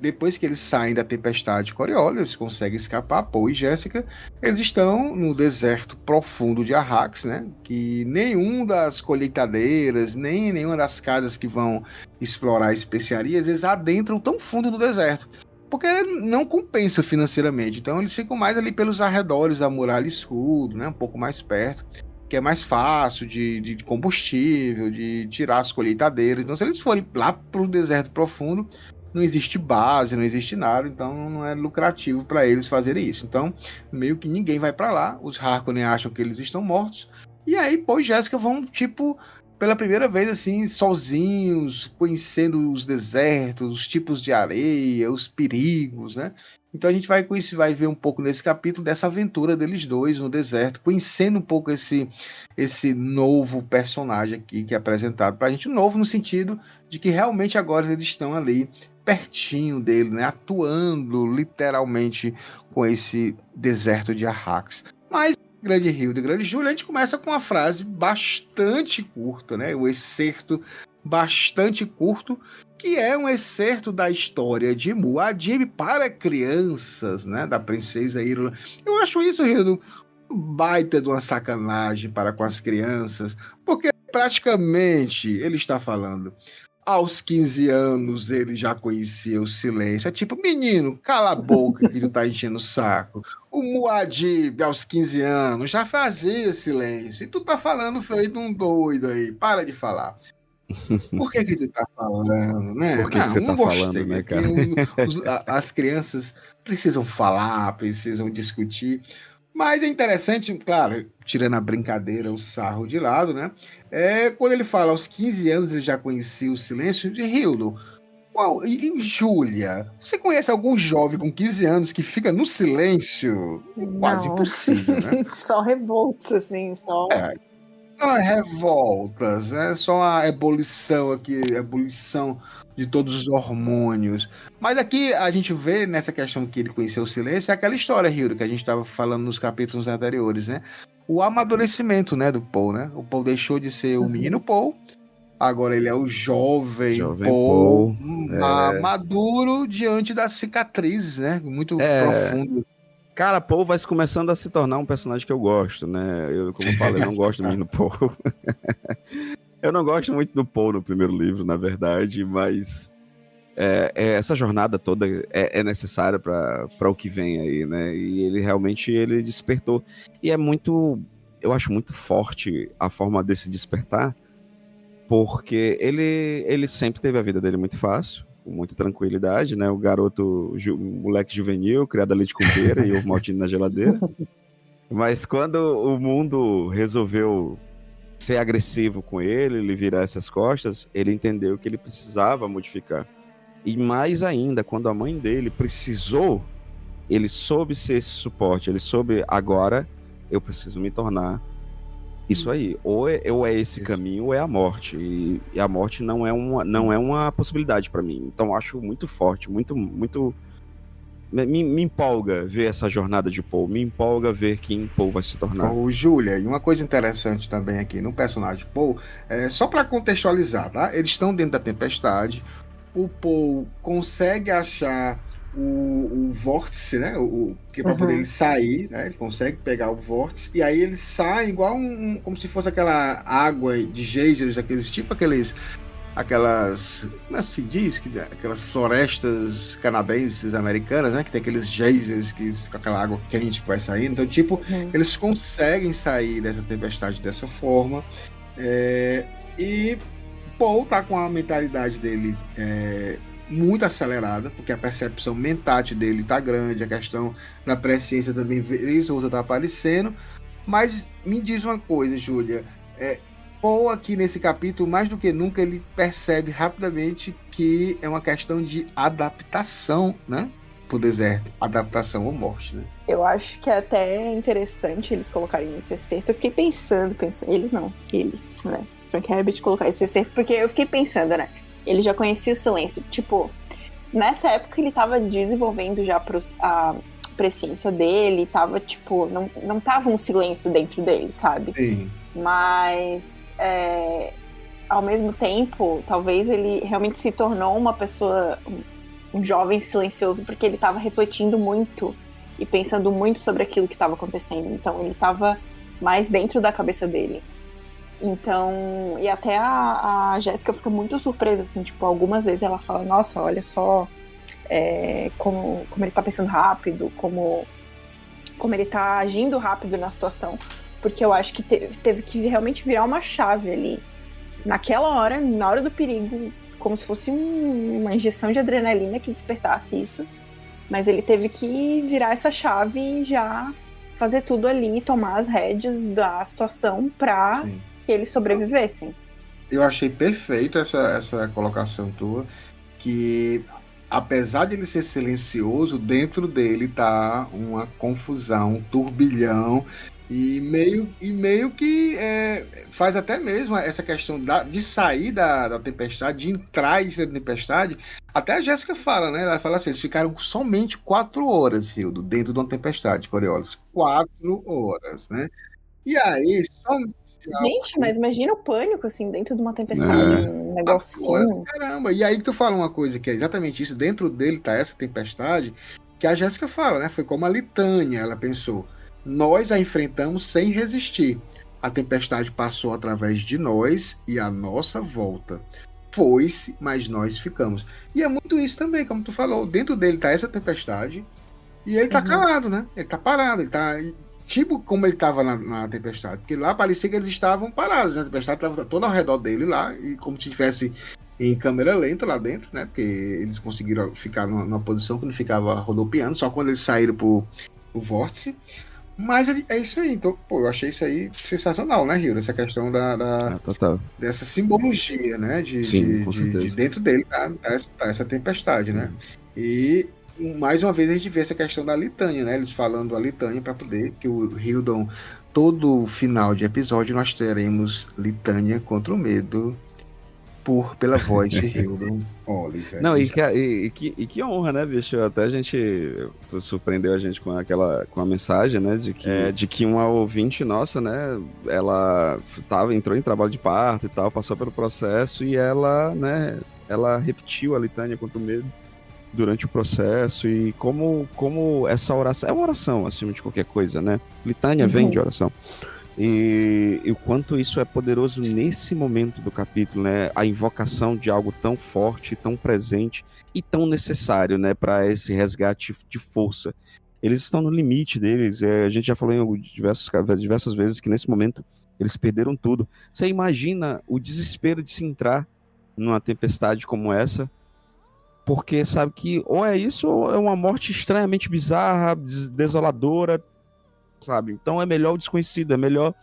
depois que eles saem da tempestade Coriolis, eles conseguem escapar, Paul e Jéssica, eles estão no deserto profundo de Arrax, né? Que nenhum das colheitadeiras, nem nenhuma das casas que vão explorar especiarias, eles adentram tão fundo no deserto, porque não compensa financeiramente. Então eles ficam mais ali pelos arredores da muralha e escudo, né? Um pouco mais perto, que é mais fácil de combustível, de tirar as colheitadeiras. Então se eles forem lá pro deserto profundo, não existe base, não existe nada, então não é lucrativo para eles fazerem isso. Então, meio que ninguém vai para lá, os Harkonnen acham que eles estão mortos, e aí Paul e Jessica vão, tipo, pela primeira vez, assim, sozinhos, conhecendo os desertos, os tipos de areia, os perigos, né? Então a gente vai ver um pouco nesse capítulo dessa aventura deles dois no deserto, conhecendo um pouco esse novo personagem aqui que é apresentado pra gente, novo no sentido de que realmente agora eles estão ali pertinho dele, né? Atuando literalmente com esse deserto de Arrax. Mas Grande Hilda e Grande Júlia, a gente começa com uma frase bastante curta, né? O excerto bastante curto, que é um excerto da história de Muad'Dib para crianças, né? Da princesa Irulan. Eu acho isso, Hildo, baita de uma sacanagem para com as crianças, porque praticamente ele está falando... Aos 15 anos ele já conhecia o silêncio. É tipo, menino, cala a boca que tu tá enchendo o saco. O Muad'Dib, aos 15 anos, já fazia silêncio. E tu tá falando feito um doido aí. Para de falar. Por que tu tá falando, né? Por que você tá falando, né, cara? As crianças precisam falar, precisam discutir. Mas é interessante, claro, tirando a brincadeira, o sarro de lado, né? Quando ele fala aos 15 anos ele já conhecia o silêncio de Hildo. E Júlia, você conhece algum jovem com 15 anos que fica no silêncio? Quase impossível, né? Só revoltos, assim, só... Não é revoltas, é só a ebulição aqui, a ebulição de todos os hormônios. Mas aqui a gente vê nessa questão que ele conheceu o silêncio, é aquela história, Hildo, que a gente estava falando nos capítulos anteriores, né? O amadurecimento, né, do Paul, né? O Paul deixou de ser o menino Paul, agora ele é o jovem Paul. Maduro diante das cicatrizes, né? Muito profundo. Cara, Paul vai começando a se tornar um personagem que eu gosto, né? Como eu falei, eu não gosto muito do Paul. Eu não gosto muito do Paul no primeiro livro, na verdade, mas essa jornada toda é necessária para o que vem aí, né? E ele realmente despertou. E eu acho muito forte a forma desse despertar, porque ele sempre teve a vida dele muito fácil, com muita tranquilidade, né? O garoto, moleque juvenil, criado a leite com pera e ovo maltine na geladeira. Mas quando o mundo resolveu ser agressivo com ele virar essas costas, ele entendeu que ele precisava modificar. E mais ainda, quando a mãe dele precisou, ele soube ser esse suporte, ele soube, agora eu preciso me tornar isso aí, ou é esse caminho ou é a morte, e a morte não é uma possibilidade para mim. Então acho muito forte, muito me empolga ver essa jornada de Paul, me empolga ver quem Paul vai se tornar. Júlia, e uma coisa interessante também aqui no personagem Paul, só para contextualizar, tá? Eles estão dentro da tempestade, o Paul consegue achar o vórtice, né? Que para poder ele sair, né? Ele consegue pegar o vórtice e aí ele sai igual como se fosse aquela água de geysers, aquelas, como se diz, aquelas florestas canadenses americanas, né? Que tem aqueles geysers com aquela água quente que vai saindo. Então, tipo, eles conseguem sair dessa tempestade dessa forma. E Paul tá com a mentalidade dele muito acelerada, porque a percepção mentátil dele tá grande, a questão da presciência também, vez ou outra, tá aparecendo. Mas me diz uma coisa, Júlia, Paul aqui nesse capítulo, mais do que nunca, ele percebe rapidamente que é uma questão de adaptação, né, pro deserto, adaptação ou morte, né? Eu acho que é até interessante eles colocarem esse excerto. Eu fiquei pensando, ele, né, Frank Herbert colocar esse excerto, porque eu fiquei pensando, né, ele já conhecia o silêncio. Tipo, nessa época ele tava desenvolvendo já a presciência dele, tava, tipo, não tava um silêncio dentro dele, sabe? Sim. Mas, ao mesmo tempo, talvez ele realmente se tornou uma pessoa, um jovem silencioso, porque ele tava refletindo muito e pensando muito sobre aquilo que estava acontecendo. Então, ele tava mais dentro da cabeça dele. Então, e até a Jéssica fica muito surpresa, assim, tipo, algumas vezes ela fala, nossa, olha só como ele tá pensando rápido, como ele tá agindo rápido na situação, porque eu acho que teve que realmente virar uma chave ali, naquela hora, na hora do perigo, como se fosse uma injeção de adrenalina que despertasse isso. Mas ele teve que virar essa chave e já fazer tudo ali, tomar as rédeas da situação pra que eles sobrevivessem. Eu achei perfeito essa colocação tua, que apesar de ele ser silencioso, dentro dele tá uma confusão, um turbilhão, e meio que faz até mesmo essa questão de sair da tempestade, de entrar e sair da tempestade. Até a Jéssica fala, né? Ela fala assim, eles ficaram somente 4 horas, Hildo, dentro de uma tempestade, Coriolis. 4 horas, né? E aí, somente... Gente, mas imagina o pânico, assim, dentro de uma tempestade, um negocinho. Caramba, e aí que tu fala uma coisa que é exatamente isso, dentro dele tá essa tempestade, que a Jéssica fala, né? Foi como a litânia, ela pensou. Nós a enfrentamos sem resistir. A tempestade passou através de nós e a nossa volta. Foi-se, mas nós ficamos. E é muito isso também, como tu falou, dentro dele tá essa tempestade e ele tá calado, né? Ele tá parado, ele tá... Tipo como ele estava na tempestade. Porque lá parecia que eles estavam parados, né? A tempestade estava toda ao redor dele lá, e como se estivesse em câmera lenta lá dentro, né? Porque eles conseguiram ficar numa posição que não ficava rodopiando, só quando eles saíram pro vórtice. Mas é isso aí. Então, pô, eu achei isso aí sensacional, né, Rio? Essa questão total. dessa simbologia, né? Sim, com certeza. De dentro dele tá essa tempestade, né? E mais uma vez a gente vê essa questão da litânia, né? Eles falando a litânia para poder que o Hildon, todo final de episódio nós teremos litânia contra o medo pela voz de Hildon Oliver. Não, e que honra, né, bicho? Até a gente surpreendeu a gente com a mensagem, né, de que uma ouvinte nossa, né, ela entrou em trabalho de parto e tal, passou pelo processo e ela, né, ela repetiu a litânia contra o medo durante o processo, e como essa oração é uma oração acima de qualquer coisa, né? Litânia vem de oração. E o quanto isso é poderoso nesse momento do capítulo, né? A invocação de algo tão forte, tão presente e tão necessário, né? Para esse resgate de força. Eles estão no limite deles. A gente já falou em diversas vezes que nesse momento eles perderam tudo. Você imagina o desespero de se entrar numa tempestade como essa, porque sabe que ou é isso ou é uma morte estranhamente bizarra, desoladora, sabe? Então é melhor o desconhecido, é melhor,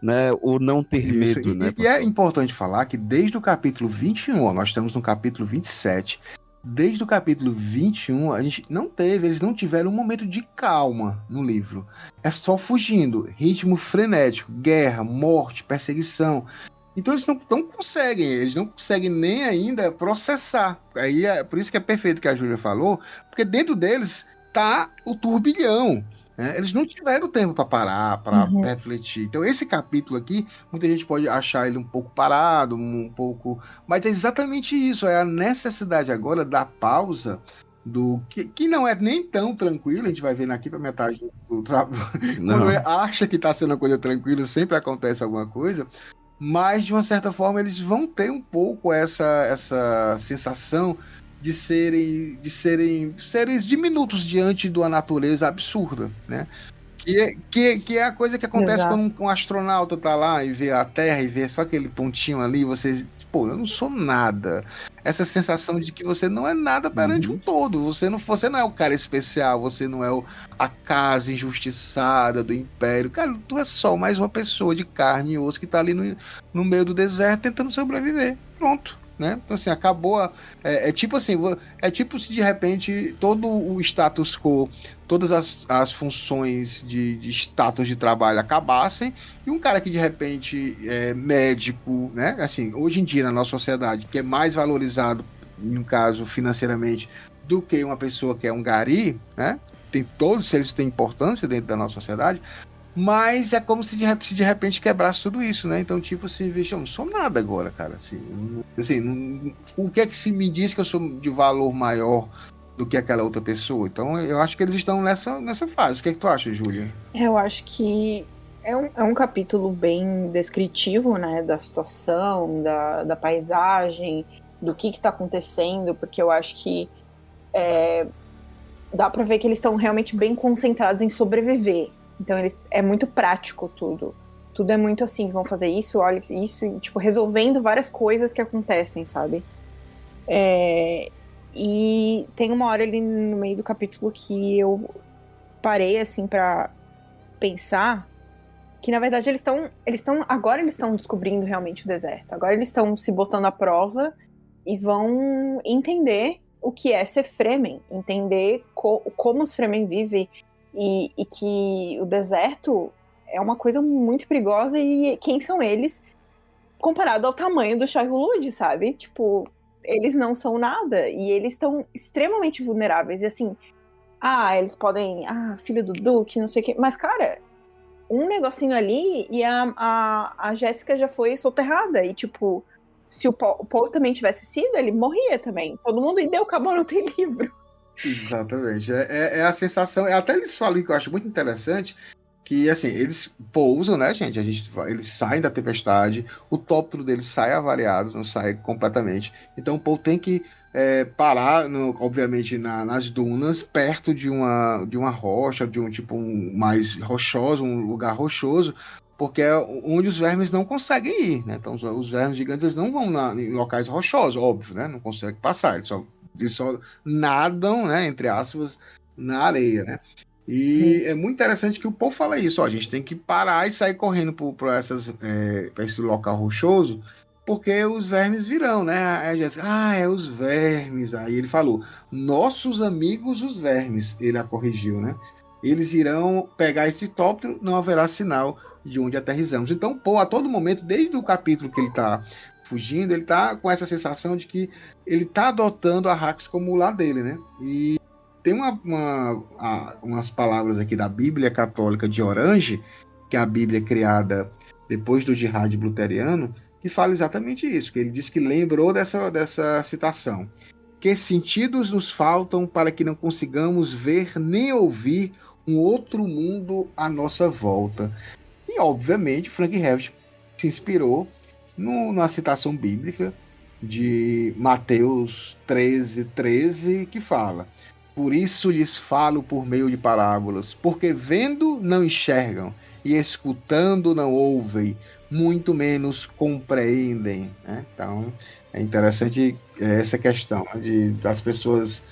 né, o não ter isso, medo, né? E é importante falar que desde o capítulo 21, nós estamos no capítulo 27, desde o capítulo 21, eles não tiveram um momento de calma no livro. É só fugindo, ritmo frenético, guerra, morte, perseguição. Então eles não conseguem nem ainda processar. Aí por isso que é perfeito o que a Júlia falou, porque dentro deles tá o turbilhão, né? Eles não tiveram tempo para parar, para refletir. Então esse capítulo aqui, muita gente pode achar ele um pouco parado, mas é exatamente isso, é a necessidade agora da pausa, que não é nem tão tranquilo. A gente vai ver aqui para metade do trabalho. Quando acha que está sendo uma coisa tranquila, sempre acontece alguma coisa. Mas, de uma certa forma, eles vão ter um pouco essa sensação de serem seres diminutos diante de uma natureza absurda, né? Que é a coisa que acontece quando um astronauta tá lá e vê a Terra e vê só aquele pontinho ali, você, pô, eu não sou nada. Essa sensação de que você não é nada perante um todo. Você não é o cara especial, você não é a casa injustiçada do Império. Cara, tu é só mais uma pessoa de carne e osso que tá ali no meio do deserto tentando sobreviver. Pronto. Né? Então assim, acabou é tipo assim, é tipo se de repente todo o status quo, todas as funções de status de trabalho acabassem, e um cara que de repente é médico, né? Assim, hoje em dia na nossa sociedade, que é mais valorizado, no caso financeiramente, do que uma pessoa que é um gari, né? Todos eles têm importância dentro da nossa sociedade. Mas é como se de repente quebrasse tudo isso, né? Então, tipo assim, veja, eu não sou nada agora, cara. O que é que se me diz que eu sou de valor maior do que aquela outra pessoa? Então, eu acho que eles estão nessa fase. O que é que tu acha, Júlia? Eu acho que é um capítulo bem descritivo, né? Da situação, da paisagem, do que tá acontecendo, porque eu acho que dá pra ver que eles estão realmente bem concentrados em sobreviver. Então é muito prático tudo. Tudo é muito assim, vão fazer isso, olha isso, e tipo, resolvendo várias coisas que acontecem, sabe? E tem uma hora ali no meio do capítulo que eu parei, assim, pra pensar que, na verdade, agora eles estão descobrindo realmente o deserto. Agora eles estão se botando à prova e vão entender o que é ser Fremen, entender como os Fremen vivem e que o deserto é uma coisa muito perigosa e quem são eles comparado ao tamanho do Shai Hulud, sabe? Tipo, eles não são nada e eles estão extremamente vulneráveis. E assim, eles podem... filho do Duque, não sei o quê. Mas, cara, um negocinho ali e a Jéssica já foi soterrada. E, tipo, se o Paul também tivesse sido, ele morria também. Todo mundo e deu, acabou, não tem livro. Exatamente. É a sensação... Até eles falam que eu acho muito interessante... Que, assim, eles pousam, né, gente? Eles saem da tempestade, o tóptero deles sai avariado, não sai completamente. Então o Paul tem que parar, obviamente, nas dunas, perto de uma rocha, de um tipo mais rochoso, um lugar rochoso, porque é onde os vermes não conseguem ir, né? Então os vermes gigantes eles não vão em locais rochosos, óbvio, né? Não conseguem passar, eles só nadam, né, entre aspas, na areia, né? E é muito interessante que o Paul fala isso, a gente tem que parar e sair correndo para esse local rochoso, porque os vermes virão, né? Aí a Jéssica, é os vermes. Aí ele falou, nossos amigos os vermes, ele a corrigiu, né? Eles irão pegar esse tóptero, não haverá sinal de onde aterrissamos. Então, Paul, a todo momento, desde o capítulo que ele está fugindo, ele está com essa sensação de que ele está adotando a Arrakis como o lar dele, né? E tem umas palavras aqui da Bíblia Católica de Orange, que é a Bíblia criada depois do Jihad Luteriano, que fala exatamente isso, que ele diz que lembrou dessa citação. Que sentidos nos faltam para que não consigamos ver nem ouvir um outro mundo à nossa volta? E, obviamente, Frank Herbert se inspirou na citação bíblica de Mateus 13:13, que fala: por isso lhes falo por meio de parábolas, porque vendo não enxergam, e escutando não ouvem, muito menos compreendem. Né? Então, é interessante essa questão das pessoas...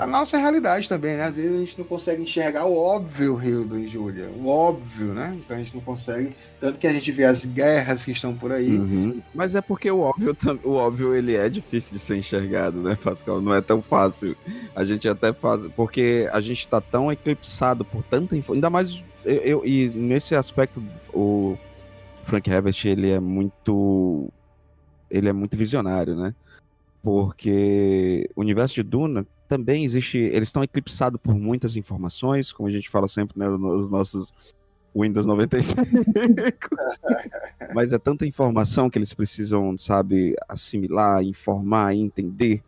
a nossa realidade também, né? Às vezes a gente não consegue enxergar o óbvio, Hildo e Júlia, o óbvio, né? Então a gente não consegue, tanto que a gente vê as guerras que estão por aí. Mas é porque o óbvio ele é difícil de ser enxergado, né, Pascal? Não é tão fácil. A gente até faz, porque a gente tá tão eclipsado por tanta informação, ainda mais e nesse aspecto o Frank Herbert ele é muito visionário, né? Porque o universo de Duna também existe, eles estão eclipsados por muitas informações, como a gente fala sempre, né, nos nossos Windows 95. Mas é tanta informação que eles precisam, sabe, assimilar, informar, entender.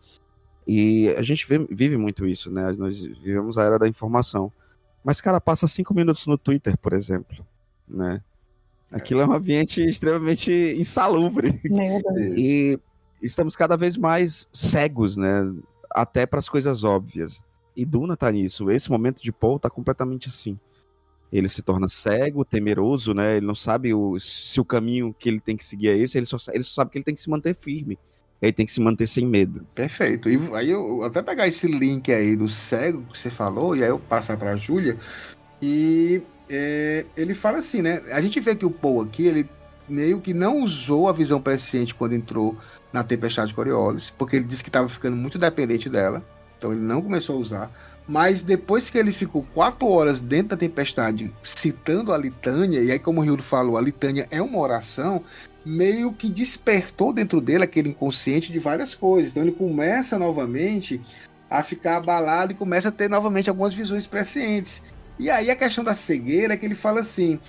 E a gente vive muito isso, né? Nós vivemos a era da informação. Mas, cara, passa 5 minutos no Twitter, por exemplo, né? Aquilo é um ambiente extremamente insalubre. E estamos cada vez mais cegos, né? Até para as coisas óbvias. E Duna tá nisso. Esse momento de Paul tá completamente assim. Ele se torna cego, temeroso, né? Ele não sabe se o caminho que ele tem que seguir é esse, ele só sabe que ele tem que se manter firme. Ele tem que se manter sem medo. Perfeito. E aí eu até pegar esse link aí do cego que você falou, e aí eu passar para a Júlia, e ele fala assim, né? A gente vê que o Paul aqui, ele meio que não usou a visão presciente quando entrou na Tempestade de Coriolis, porque ele disse que estava ficando muito dependente dela, então ele não começou a usar. Mas depois que ele ficou 4 horas dentro da tempestade citando a litânia, e aí como o Hildo falou, a litânia é uma oração, meio que despertou dentro dele aquele inconsciente de várias coisas. Então ele começa novamente a ficar abalado e começa a ter novamente algumas visões prescientes. E aí a questão da cegueira é que ele fala assim,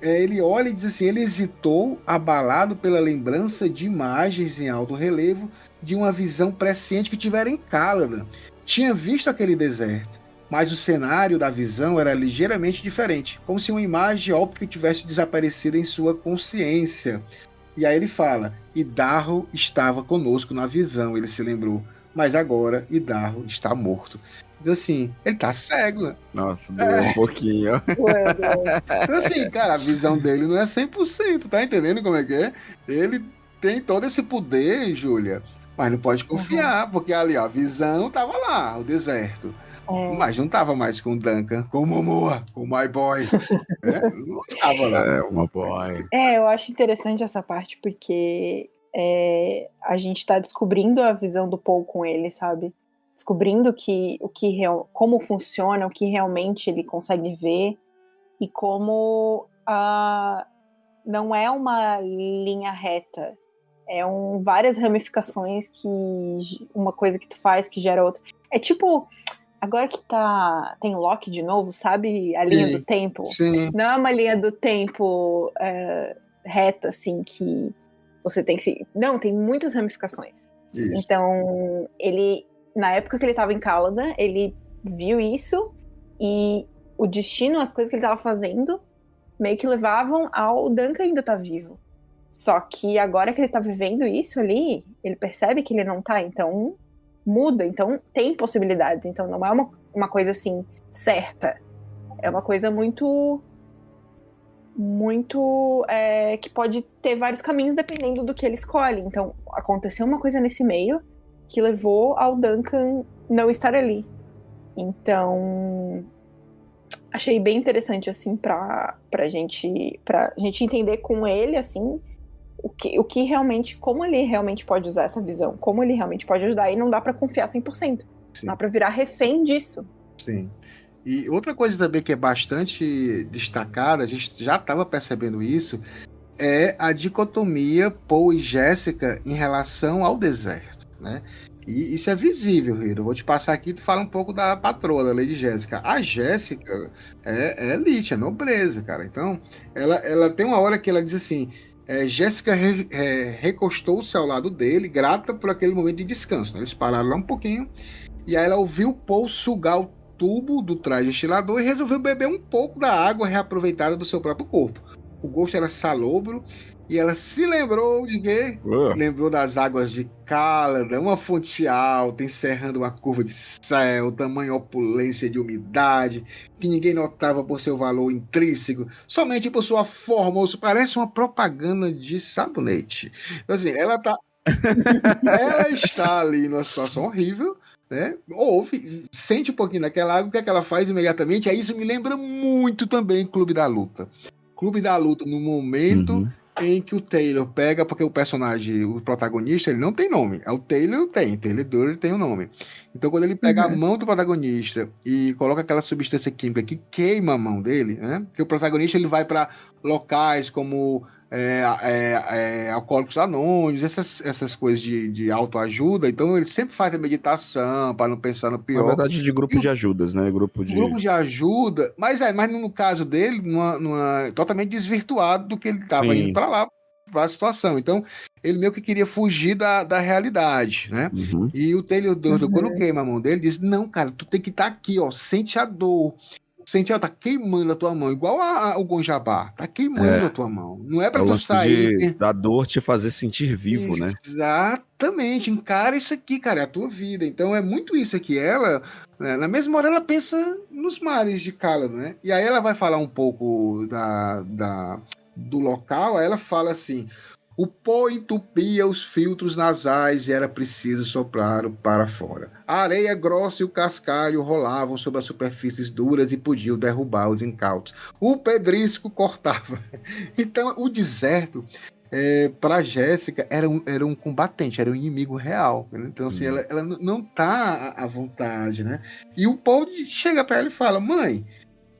ele olha e diz assim, ele hesitou, abalado pela lembrança de imagens em alto relevo de uma visão presciente que tivera em Caladan. Tinha visto aquele deserto, mas o cenário da visão era ligeiramente diferente, como se uma imagem óptica tivesse desaparecido em sua consciência. E aí ele fala, Idarro estava conosco na visão, ele se lembrou, mas agora Idarro está morto. Então assim, ele tá cego, né? Nossa, doeu um pouquinho. Então assim, cara, a visão dele não é 100%, tá entendendo como é que é? Ele tem todo esse poder, Júlia, Mas não pode confiar, porque ali, ó, a visão tava lá, o deserto. Mas não tava mais com o Duncan, com o Momoa, com o My Boy. Não tava lá. Uma boy. Eu acho interessante essa parte, porque a gente tá descobrindo a visão do Paul com ele, sabe? Descobrindo como funciona, o que realmente ele consegue ver, e como não é uma linha reta. Várias ramificações, que uma coisa que tu faz que gera outra. É tipo, agora que tem Loki de novo, sabe? A linha do tempo. Sim. Não é uma linha do tempo reta, assim, que você tem que seguir. Não, tem muitas ramificações. Isso. Então, na época que ele tava em Caladan, ele viu isso, e o destino, as coisas que ele tava fazendo, meio que levavam ao Duncan ainda tá vivo. Só que agora que ele tá vivendo isso ali, ele percebe que ele não tá, então muda, então tem possibilidades. Então não é uma coisa assim certa. É uma coisa muito que pode ter vários caminhos dependendo do que ele escolhe. Então aconteceu uma coisa nesse meio que levou ao Duncan não estar ali. Então achei bem interessante, assim, pra gente entender com ele, assim, o que realmente, como ele realmente pode usar essa visão, como ele realmente pode ajudar, e não dá pra confiar 100%. Sim. Dá pra virar refém disso. Sim. E outra coisa também que é bastante destacada, a gente já estava percebendo isso, é a dicotomia Paul e Jéssica em relação ao deserto, né? E isso é visível, Hiro. Vou te passar aqui e tu fala um pouco da patroa, da Lady Jéssica. A Jéssica é elite, é nobreza, cara. Então, ela tem uma hora que ela diz assim, Jéssica recostou-se ao lado dele, grata por aquele momento de descanso. Eles pararam lá um pouquinho, e aí ela ouviu Paul sugar o tubo do traje estilador e resolveu beber um pouco da água reaproveitada do seu próprio corpo. O gosto era salobro, e ela se lembrou de quê? Lembrou das águas de Caladan, uma fonte alta, encerrando uma curva de céu, tamanha opulência de umidade, que ninguém notava por seu valor intrínseco, somente por sua forma, parece uma propaganda de sabonete. Então, assim, ela está ali numa situação horrível, né? Sente um pouquinho daquela água, o que é que ela faz imediatamente? Aí isso me lembra muito também Clube da Luta. Clube da Luta, no momento em que o Taylor pega, porque o personagem, o protagonista, ele não tem nome. O Taylor ele tem um nome. Então, quando ele pega a mão do protagonista e coloca aquela substância química que queima a mão dele, né? Porque o protagonista, ele vai para locais como Alcoólicos Anônimos, essas coisas de autoajuda. Então, ele sempre faz a meditação para não pensar no pior. Na verdade, de grupo de ajudas, né? Grupo de ajuda, mas no caso dele, totalmente desvirtuado do que ele estava indo para lá, para a situação. Então, ele meio que queria fugir da realidade, né? E o Taylor Durden, quando queima a mão dele, diz, não, cara, tu tem que estar aqui, ó, sente a dor. Tá queimando a tua mão, igual o Gonjabá, tá queimando a tua mão. Não é pra tu sair. Da dor te fazer sentir vivo, né? Exatamente, encara isso aqui, cara, é a tua vida. Então é muito isso aqui. Ela, né, na mesma hora, ela pensa nos mares de Caladan, né? E aí ela vai falar um pouco do local, aí ela fala assim: o pó entupia os filtros nasais e era preciso soprá-lo para fora. A areia grossa e o cascalho rolavam sobre as superfícies duras e podiam derrubar os incautos. O pedrisco cortava. Então, o deserto, para Jéssica, era um combatente, era um inimigo real. Né? Então, assim, ela não está à vontade, né? E o Paul chega para ela e fala: mãe,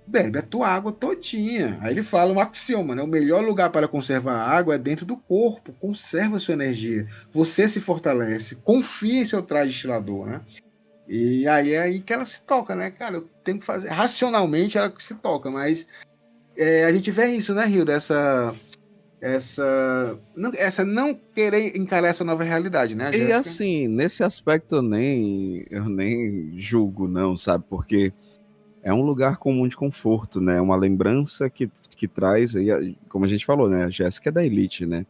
bebe a tua água todinha. Aí ele fala um axioma, né? O melhor lugar para conservar a água é dentro do corpo. Conserva a sua energia. Você se fortalece. Confia em seu traje estilador, né? E aí é aí que ela se toca, né? Cara, eu tenho que fazer... Racionalmente ela se toca, mas a gente vê isso, né, Rio? Essa não querer encarar essa nova realidade, né, Jéssica? E assim, nesse aspecto eu nem julgo, não, sabe? Porque é um lugar comum de conforto, né? Uma lembrança que traz, aí, como a gente falou, né? A Jéssica é da elite, né?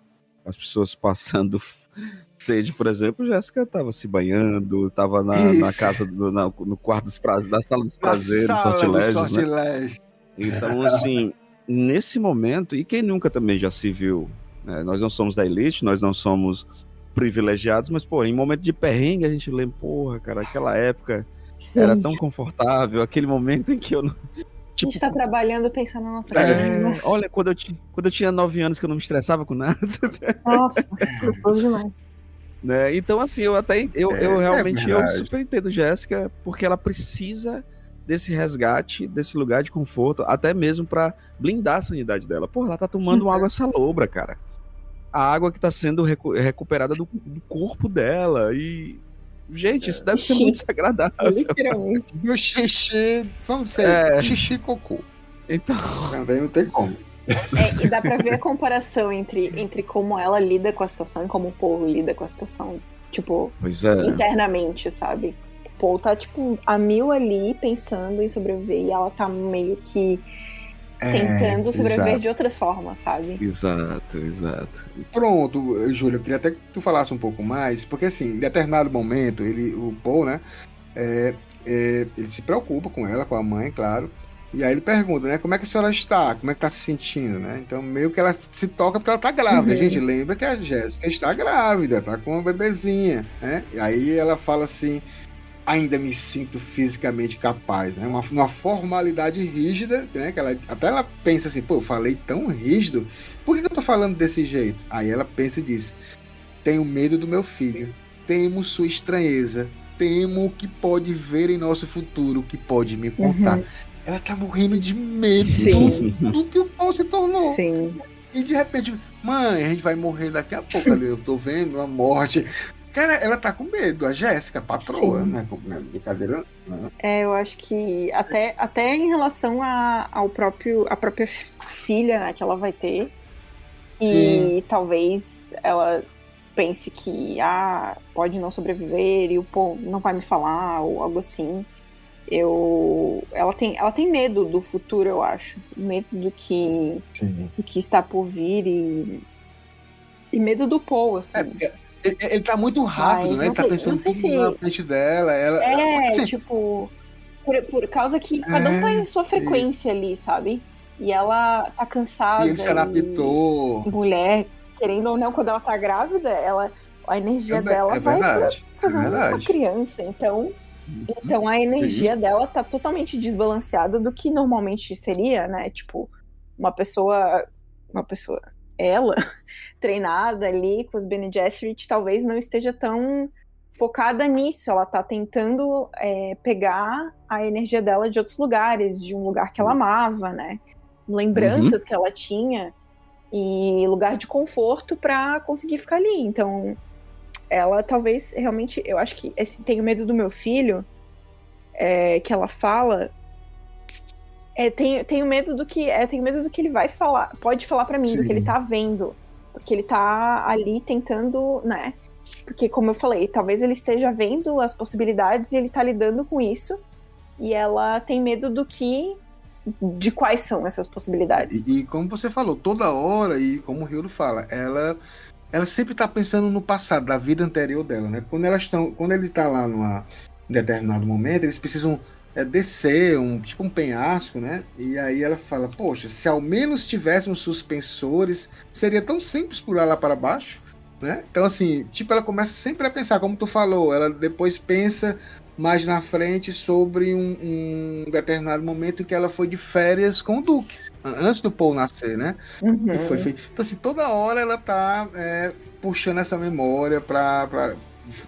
As pessoas passando sede, por exemplo, Jéssica estava se banhando, estava na casa, no quarto dos prazeres, na sala dos prazeres, sortilégios, né? Então, assim, nesse momento, e quem nunca também já se viu, né? Nós não somos da elite, nós não somos privilegiados, mas, pô, em momento de perrengue a gente lembra, porra, cara, aquela época Sim. era tão confortável, aquele momento em que eu não... A gente tá trabalhando pensando na nossa carreira. Olha, quando eu tinha 9 anos que eu não me estressava com nada. Nossa, gostoso demais. Né? Então, assim, eu realmente eu super entendo Jéssica, porque ela precisa desse resgate, desse lugar de conforto, até mesmo pra blindar a sanidade dela. Porra, ela tá tomando uma água salobra, cara. A água que tá sendo recuperada do corpo dela. E, gente, isso deve ser muito desagradável. Literalmente. E o xixi, vamos dizer, xixi e cocô. Então... Também não tem como. E dá pra ver a comparação entre como ela lida com a situação e como o Paul lida com a situação, tipo, internamente, sabe? O Paul tá, tipo, a mil ali pensando em sobreviver e ela tá meio que tentando sobreviver de outras formas, sabe? Exato. Pronto, Júlio, eu queria até que tu falasse um pouco mais, porque assim, em determinado momento, o Paul, né, ele se preocupa com ela, com a mãe, claro, e aí ele pergunta, né, como é que a senhora está? Como é que tá se sentindo, né? Então meio que ela se toca porque ela tá grávida. A gente lembra que a Jéssica está grávida, tá com uma bebezinha, né? E aí ela fala assim, ainda me sinto fisicamente capaz, né? Uma formalidade rígida, né? Que ela pensa assim, pô, eu falei tão rígido, por que eu tô falando desse jeito? Aí ela pensa e diz, tenho medo do meu filho, temo sua estranheza, temo o que pode ver em nosso futuro, o que pode me contar. Ela tá morrendo de medo do que o Paul se tornou. Sim. E de repente, mãe, a gente vai morrer daqui a pouco ali, eu tô vendo a morte. Cara, ela tá com medo, a Jéssica, a patroa, né? Brincadeira. Não. Eu acho que até em relação à própria filha, né, que ela vai ter, e talvez ela pense que pode não sobreviver e o Paul não vai me falar, ou algo assim. Ela tem medo do futuro, eu acho. Medo do que está por vir e medo do Paul, assim. Ele tá muito rápido, né? Ele tá pensando tudo na frente dela. Assim, tipo... Por causa que cada um tá em sua frequência ali, sabe? E ela tá cansada. E ele se adaptou. Mulher, querendo ou não, quando ela tá grávida, a energia dela vai fazer uma criança. Então a energia dela tá totalmente desbalanceada do que normalmente seria, né? Tipo, uma pessoa ela, treinada ali com os Bene Gesserit, talvez não esteja tão focada nisso. Ela tá tentando pegar a energia dela de outros lugares, de um lugar que ela amava, né? Lembranças que ela tinha e lugar de conforto pra conseguir ficar ali. Então, ela talvez realmente, eu acho que esse tenho medo do meu filho, que ela fala, tenho medo do que ele vai falar, pode falar pra mim, do que ele tá vendo, porque ele tá ali tentando, né? Porque, como eu falei, talvez ele esteja vendo as possibilidades e ele tá lidando com isso, e ela tem medo de quais são essas possibilidades. E como você falou, toda hora, e como o Ryudo fala, ela sempre tá pensando no passado, da vida anterior dela, né? Quando ele tá lá em determinado momento, eles precisam descer tipo um penhasco, né? E aí ela fala, poxa, se ao menos tivéssemos suspensores, seria tão simples pular lá para baixo, né? Então, assim, tipo, ela começa sempre a pensar, como tu falou, ela depois pensa mais na frente sobre um determinado momento em que ela foi de férias com o Duke, antes do Paul nascer, né? Então, assim, toda hora ela tá puxando essa memória pra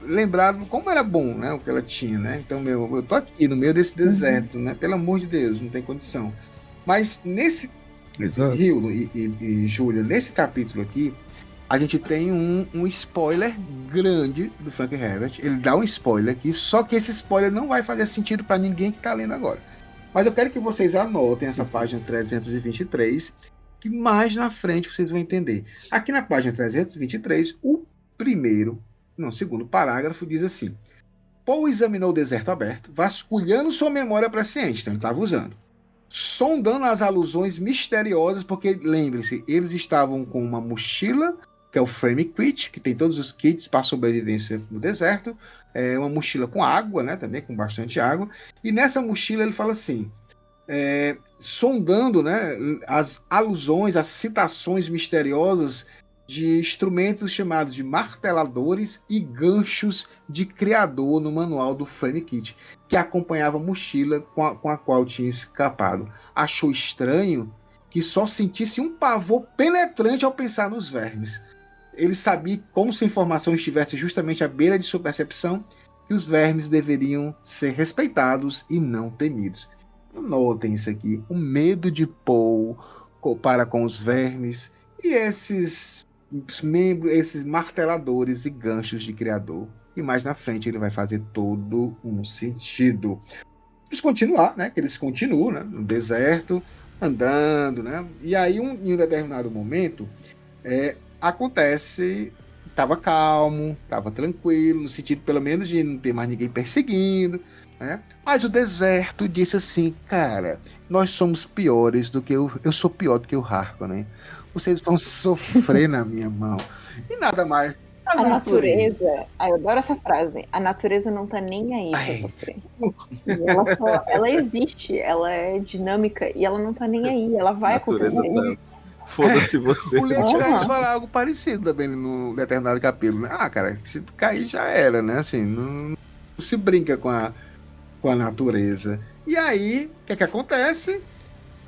lembrar como era bom, né? O que ela tinha, né? Então, eu tô aqui no meio desse deserto, né? Pelo amor de Deus, não tem condição. Mas nesse Rio e Júlia, nesse capítulo aqui, a gente tem um spoiler grande do Frank Herbert. Ele dá um spoiler aqui, só que esse spoiler não vai fazer sentido para ninguém que tá lendo agora. Mas eu quero que vocês anotem essa página 323, que mais na frente vocês vão entender. Aqui na página 323, o segundo parágrafo diz assim: Paul examinou o deserto aberto, vasculhando sua memória presciente, então ele estava usando, sondando as alusões misteriosas, porque, lembrem-se, eles estavam com uma mochila, que é o Frame Kit, que tem todos os kits para sobrevivência no deserto, uma mochila com água, né, também com bastante água, e nessa mochila ele fala assim, sondando, né, as alusões, as citações misteriosas de instrumentos chamados de marteladores e ganchos de criador no manual do Frame Kit, que acompanhava a mochila com a qual tinha escapado. Achou estranho que só sentisse um pavor penetrante ao pensar nos vermes. Ele sabia, como se a informação estivesse justamente à beira de sua percepção, que os vermes deveriam ser respeitados e não temidos. Notem isso aqui, o medo de Paul para com os vermes e esses marteladores e ganchos de criador. E mais na frente ele vai fazer todo um sentido. Eles continuam, né? Eles continuam, né, no deserto, andando, né? E aí, em um determinado momento, acontece, estava calmo, estava tranquilo, no sentido pelo menos de não ter mais ninguém perseguindo, né? Mas o deserto disse assim, cara, nós somos piores do que eu sou pior do que o Harkonnen. Vocês vão sofrer na minha mão. E nada mais. A natureza, eu adoro essa frase, a natureza não tá nem aí pra você. Ela existe, ela é dinâmica e ela não tá nem aí, ela vai acontecer. Foda-se você. O Leite Carlos fala algo parecido também no determinado capítulo, né? Ah, cara, se tu cair já era, né? Assim, não se brinca com a natureza. E aí, o que acontece?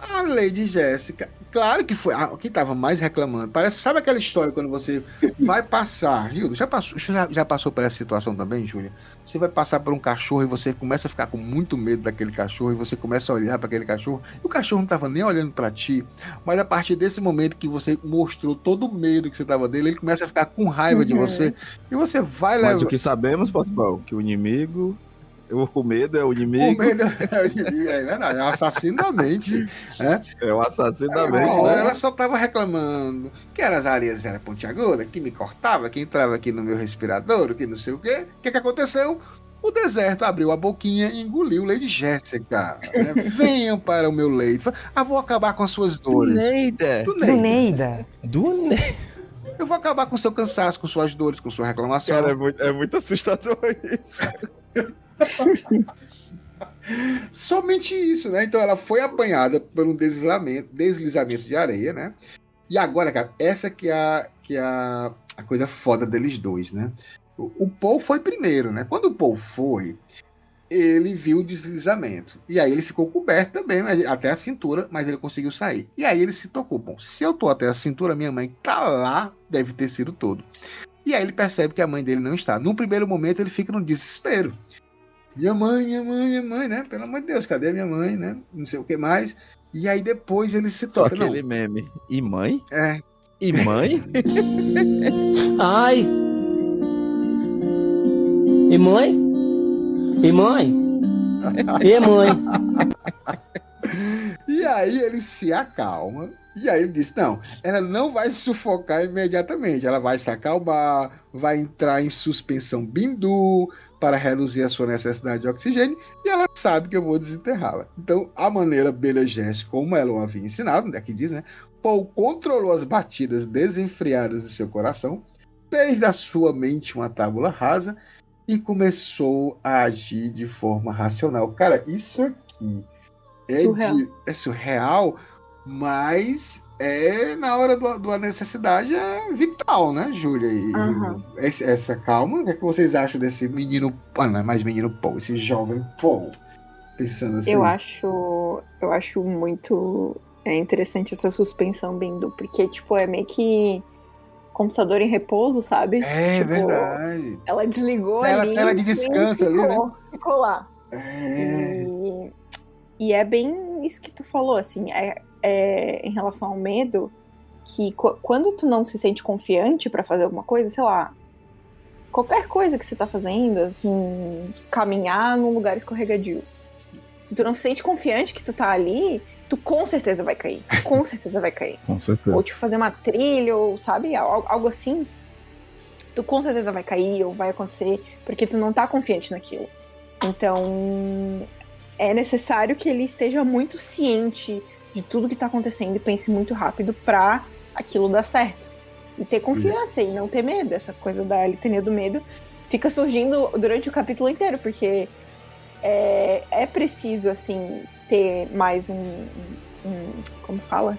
A Lady Jéssica, claro que foi quem estava mais reclamando. Sabe aquela história quando você vai passar, Gildo, já passou por essa situação também, Júlia? Você vai passar por um cachorro e você começa a ficar com muito medo daquele cachorro e você começa a olhar para aquele cachorro e o cachorro não estava nem olhando para ti, mas a partir desse momento que você mostrou todo o medo que você estava dele, ele começa a ficar com raiva de você e você vai levar. Mas o que sabemos, Pascoal, que o inimigo... O medo é o inimigo. O medo é o inimigo, é verdade. É o assassino da mente. É o assassino da mente, né? Ela só estava reclamando que as areias eram pontiagudas, que me cortava, que entrava aqui no meu respirador, que não sei o quê. O que aconteceu? O deserto abriu a boquinha e engoliu Lady Jéssica. Né? Venham para o meu leito. Vou acabar com as suas dores. Duneida. Eu vou acabar com seu cansaço, com suas dores, com sua reclamação. Cara, é muito assustador isso. Somente isso, né? Então ela foi apanhada por um deslizamento de areia, né? E agora, cara, essa que é a coisa foda deles dois, né? O Paul foi primeiro, né? Quando o Paul foi, ele viu o deslizamento. E aí ele ficou coberto também, até a cintura, mas ele conseguiu sair. E aí ele se tocou. Bom, se eu tô até a cintura, minha mãe tá lá, deve ter sido todo. E aí ele percebe que a mãe dele não está. Num primeiro momento ele fica no desespero. Minha mãe, né? Pelo amor de Deus, cadê minha mãe, né? Não sei o que mais. E aí depois ele se toca. Só aquele meme. E mãe? É. E mãe? Ai! E mãe? E mãe? E mãe? E aí ele se acalma. E aí ele disse, não, ela não vai se sufocar imediatamente. Ela vai se acalmar, vai entrar em suspensão bindu para reduzir a sua necessidade de oxigênio. E ela sabe que eu vou desenterrá-la. Então, a maneira Bene Gesserit, como ela o havia ensinado, onde é que diz, né? Paul controlou as batidas desenfreadas de seu coração, fez da sua mente uma tábula rasa e começou a agir de forma racional. Cara, isso aqui é surreal, mas na hora da necessidade é vital, né, Júlia? Essa calma, o que é que vocês acham desse menino, não é mais menino Paul, esse jovem Paul? Pensando assim. Eu acho muito interessante essa suspensão bindu, porque, tipo, é meio que computador em repouso, sabe? É, tipo, verdade. Ela desligou ali. Tela de descanso ali, né? Ficou lá. É. E é bem isso que tu falou, assim, em relação ao medo, que quando tu não se sente confiante pra fazer alguma coisa, sei lá, qualquer coisa que você tá fazendo, assim, caminhar num lugar escorregadio, se tu não se sente confiante que tu tá ali, tu com certeza vai cair. Com certeza vai cair. Com certeza. Ou tipo, fazer uma trilha, ou sabe, algo assim, tu com certeza vai cair, ou vai acontecer, porque tu não tá confiante naquilo. Então, é necessário que ele esteja muito ciente de tudo que tá acontecendo e pense muito rápido pra aquilo dar certo. E ter confiança e não ter medo. Essa coisa da litania do medo fica surgindo durante o capítulo inteiro, porque é preciso, assim, ter mais como fala?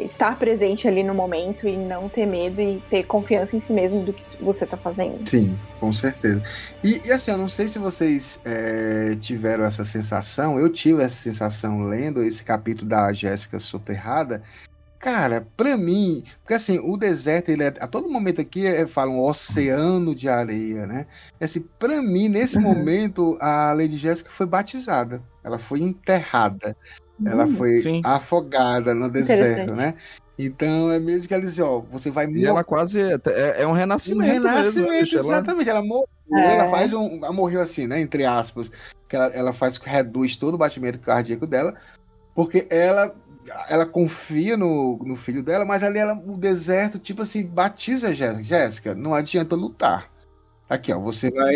estar presente ali no momento e não ter medo e ter confiança em si mesmo do que você tá fazendo. Sim, com certeza. E assim, eu não sei se vocês tiveram essa sensação, eu tive essa sensação lendo esse capítulo da Jéssica soterrada. Cara, pra mim, porque assim, o deserto, ele a todo momento aqui fala um oceano de areia, né? E, assim, pra mim, nesse momento, a Lady Jéssica foi batizada, ela foi enterrada, ela foi afogada no deserto, né? Então é mesmo que ela diz, ó, você vai morrer. E ela quase é um renascimento. Um renascimento, mesmo, né, exatamente. Ela morreu, ela faz ela morreu assim, né? Entre aspas, que ela reduz todo o batimento cardíaco dela, porque ela confia no filho dela, mas ali o deserto, tipo assim, batiza a Jéssica. Jéssica, não adianta lutar. Aqui, ó, você vai.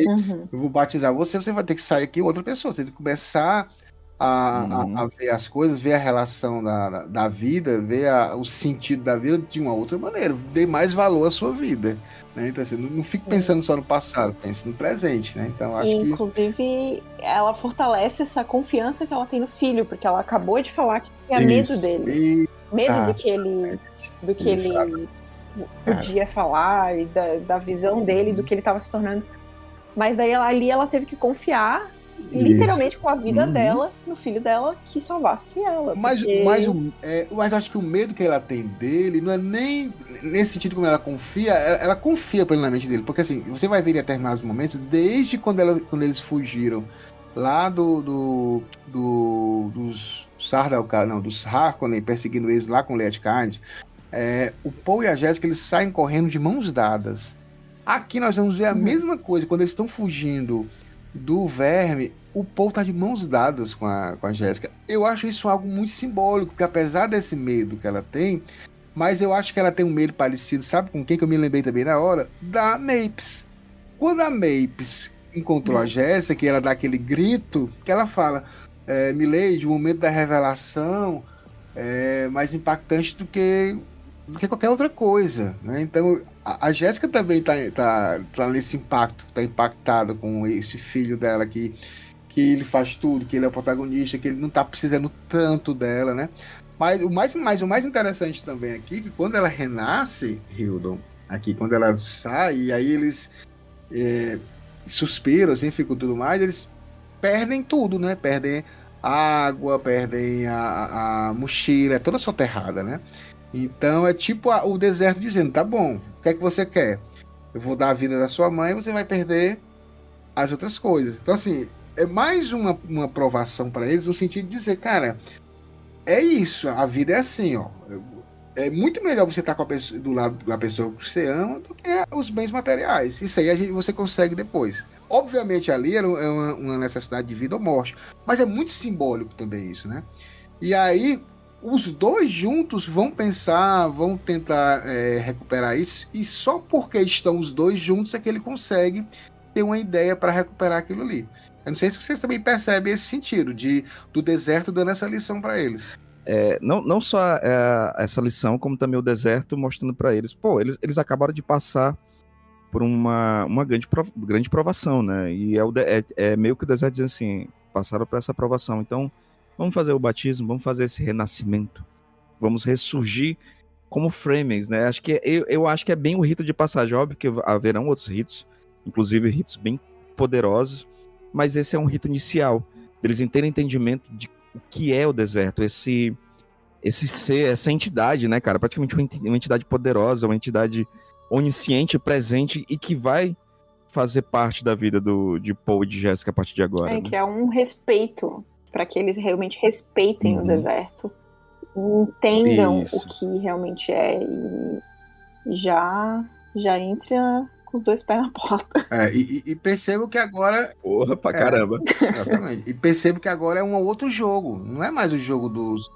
Eu vou batizar você vai ter que sair aqui outra pessoa. Você tem que começar a ver as coisas, ver a relação da vida, ver o sentido da vida de uma outra maneira. Dê mais valor à sua vida. Né? Então, assim, não fique pensando só no passado, pense no presente, né? Então, acho que... Inclusive, ela fortalece essa confiança que ela tem no filho, porque ela acabou de falar que tinha medo dele. Medo do que ele podia falar e da visão dele, do que ele estava se tornando. Mas daí ela teve que confiar literalmente com a vida dela, no filho dela, que salvasse ela. Mas acho que o medo que ela tem dele não é nem nesse sentido como ela confia plenamente nele. Porque assim, você vai ver em determinados momentos, desde quando eles fugiram lá dos Sardaukar, não, dos Harkonnen, perseguindo eles lá com Leia Carnes, o Paul e a Jéssica, eles saem correndo de mãos dadas. Aqui nós vamos ver a mesma coisa, quando eles estão fugindo do verme, o Paul tá de mãos dadas com a Jéssica. Eu acho isso algo muito simbólico, porque apesar desse medo que ela tem, mas eu acho que ela tem um medo parecido, sabe com quem que eu me lembrei também na hora? Da Mapes. Quando a Mapes encontrou a Jéssica, que ela dá aquele grito, que ela fala, Milady, o momento da revelação é mais impactante do que qualquer outra coisa, né? Então a Jéssica também tá nesse impacto, tá impactada com esse filho dela que ele faz tudo, que ele é o protagonista, que ele não tá precisando tanto dela, né? Mas o mais interessante também aqui, que quando ela renasce, Hildon, aqui, quando ela sai, e aí eles suspiram, assim, ficam tudo mais, eles perdem tudo, né? Perdem a água, perdem a mochila, é toda soterrada, né? Então é tipo o deserto dizendo, tá bom, o que é que você quer? Eu vou dar a vida da sua mãe e você vai perder as outras coisas. Então assim, é mais uma provação para eles no sentido de dizer, cara, é isso, a vida é assim, ó. É muito melhor você estar do lado da pessoa que você ama do que os bens materiais. Isso aí você consegue depois. Obviamente ali é uma necessidade de vida ou morte, mas é muito simbólico também isso, né? E aí os dois juntos vão pensar, vão tentar recuperar isso, e só porque estão os dois juntos é que ele consegue ter uma ideia para recuperar aquilo ali. Eu não sei se vocês também percebem esse sentido do deserto dando essa lição para eles. Não só essa lição, como também o deserto mostrando para eles. Pô, eles acabaram de passar por uma grande provação, né? E é meio que o deserto dizendo assim, passaram por essa provação, então vamos fazer o batismo, vamos fazer esse renascimento, vamos ressurgir como Fremen, né? Eu acho que é bem o rito de passagem, óbvio que haverão outros ritos, inclusive ritos bem poderosos, mas esse é um rito inicial, eles terem entendimento de o que é o deserto, esse ser, essa entidade, né, cara? Praticamente uma entidade poderosa, uma entidade onisciente, presente e que vai fazer parte da vida de Paul e de Jéssica a partir de agora. Né? Que é um respeito, para que eles realmente respeitem o deserto, entendam o que realmente é e já entra com os dois pés na porta. E percebo que agora... Porra, pra caramba. Exatamente. E percebo que agora é um outro jogo. Não é mais o jogo dos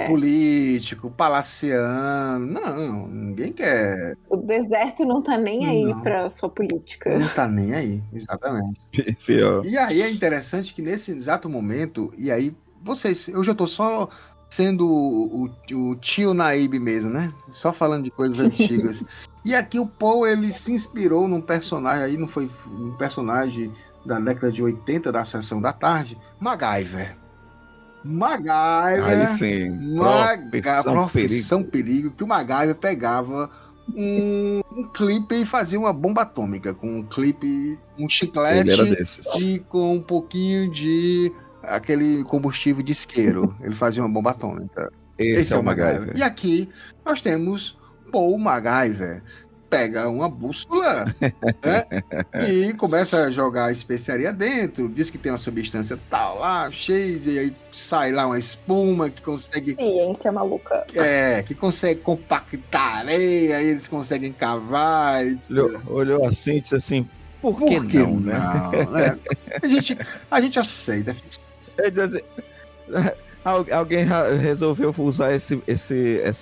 políticos, palaciano. Não, ninguém quer... O deserto não tá nem aí pra sua política. Não tá nem aí, exatamente. E aí é interessante que nesse exato momento, e aí eu já tô só sendo o tio Naíbe mesmo, né? Só falando de coisas antigas. E aqui o Paul, ele se inspirou num personagem, aí não foi um personagem da década de 80, da Sessão da Tarde, MacGyver. MacGyver. Aí sim. Profissão perigo. Que o MacGyver pegava um clipe e fazia uma bomba atômica. Com um clipe, um chiclete e com um pouquinho de aquele combustível de isqueiro. Ele fazia uma bomba atômica. Esse é o MacGyver. E aqui nós temos Paul MacGyver. Pega uma bússola, né? E começa a jogar a especiaria dentro, diz que tem uma substância tal lá, cheia, e aí sai lá uma espuma que consegue... Ciência maluca. Que consegue compactar areia, aí eles conseguem cavar... Olhou assim e disse assim, por que não, né? Né? A gente aceita. Ele diz assim... Alguém resolveu usar esse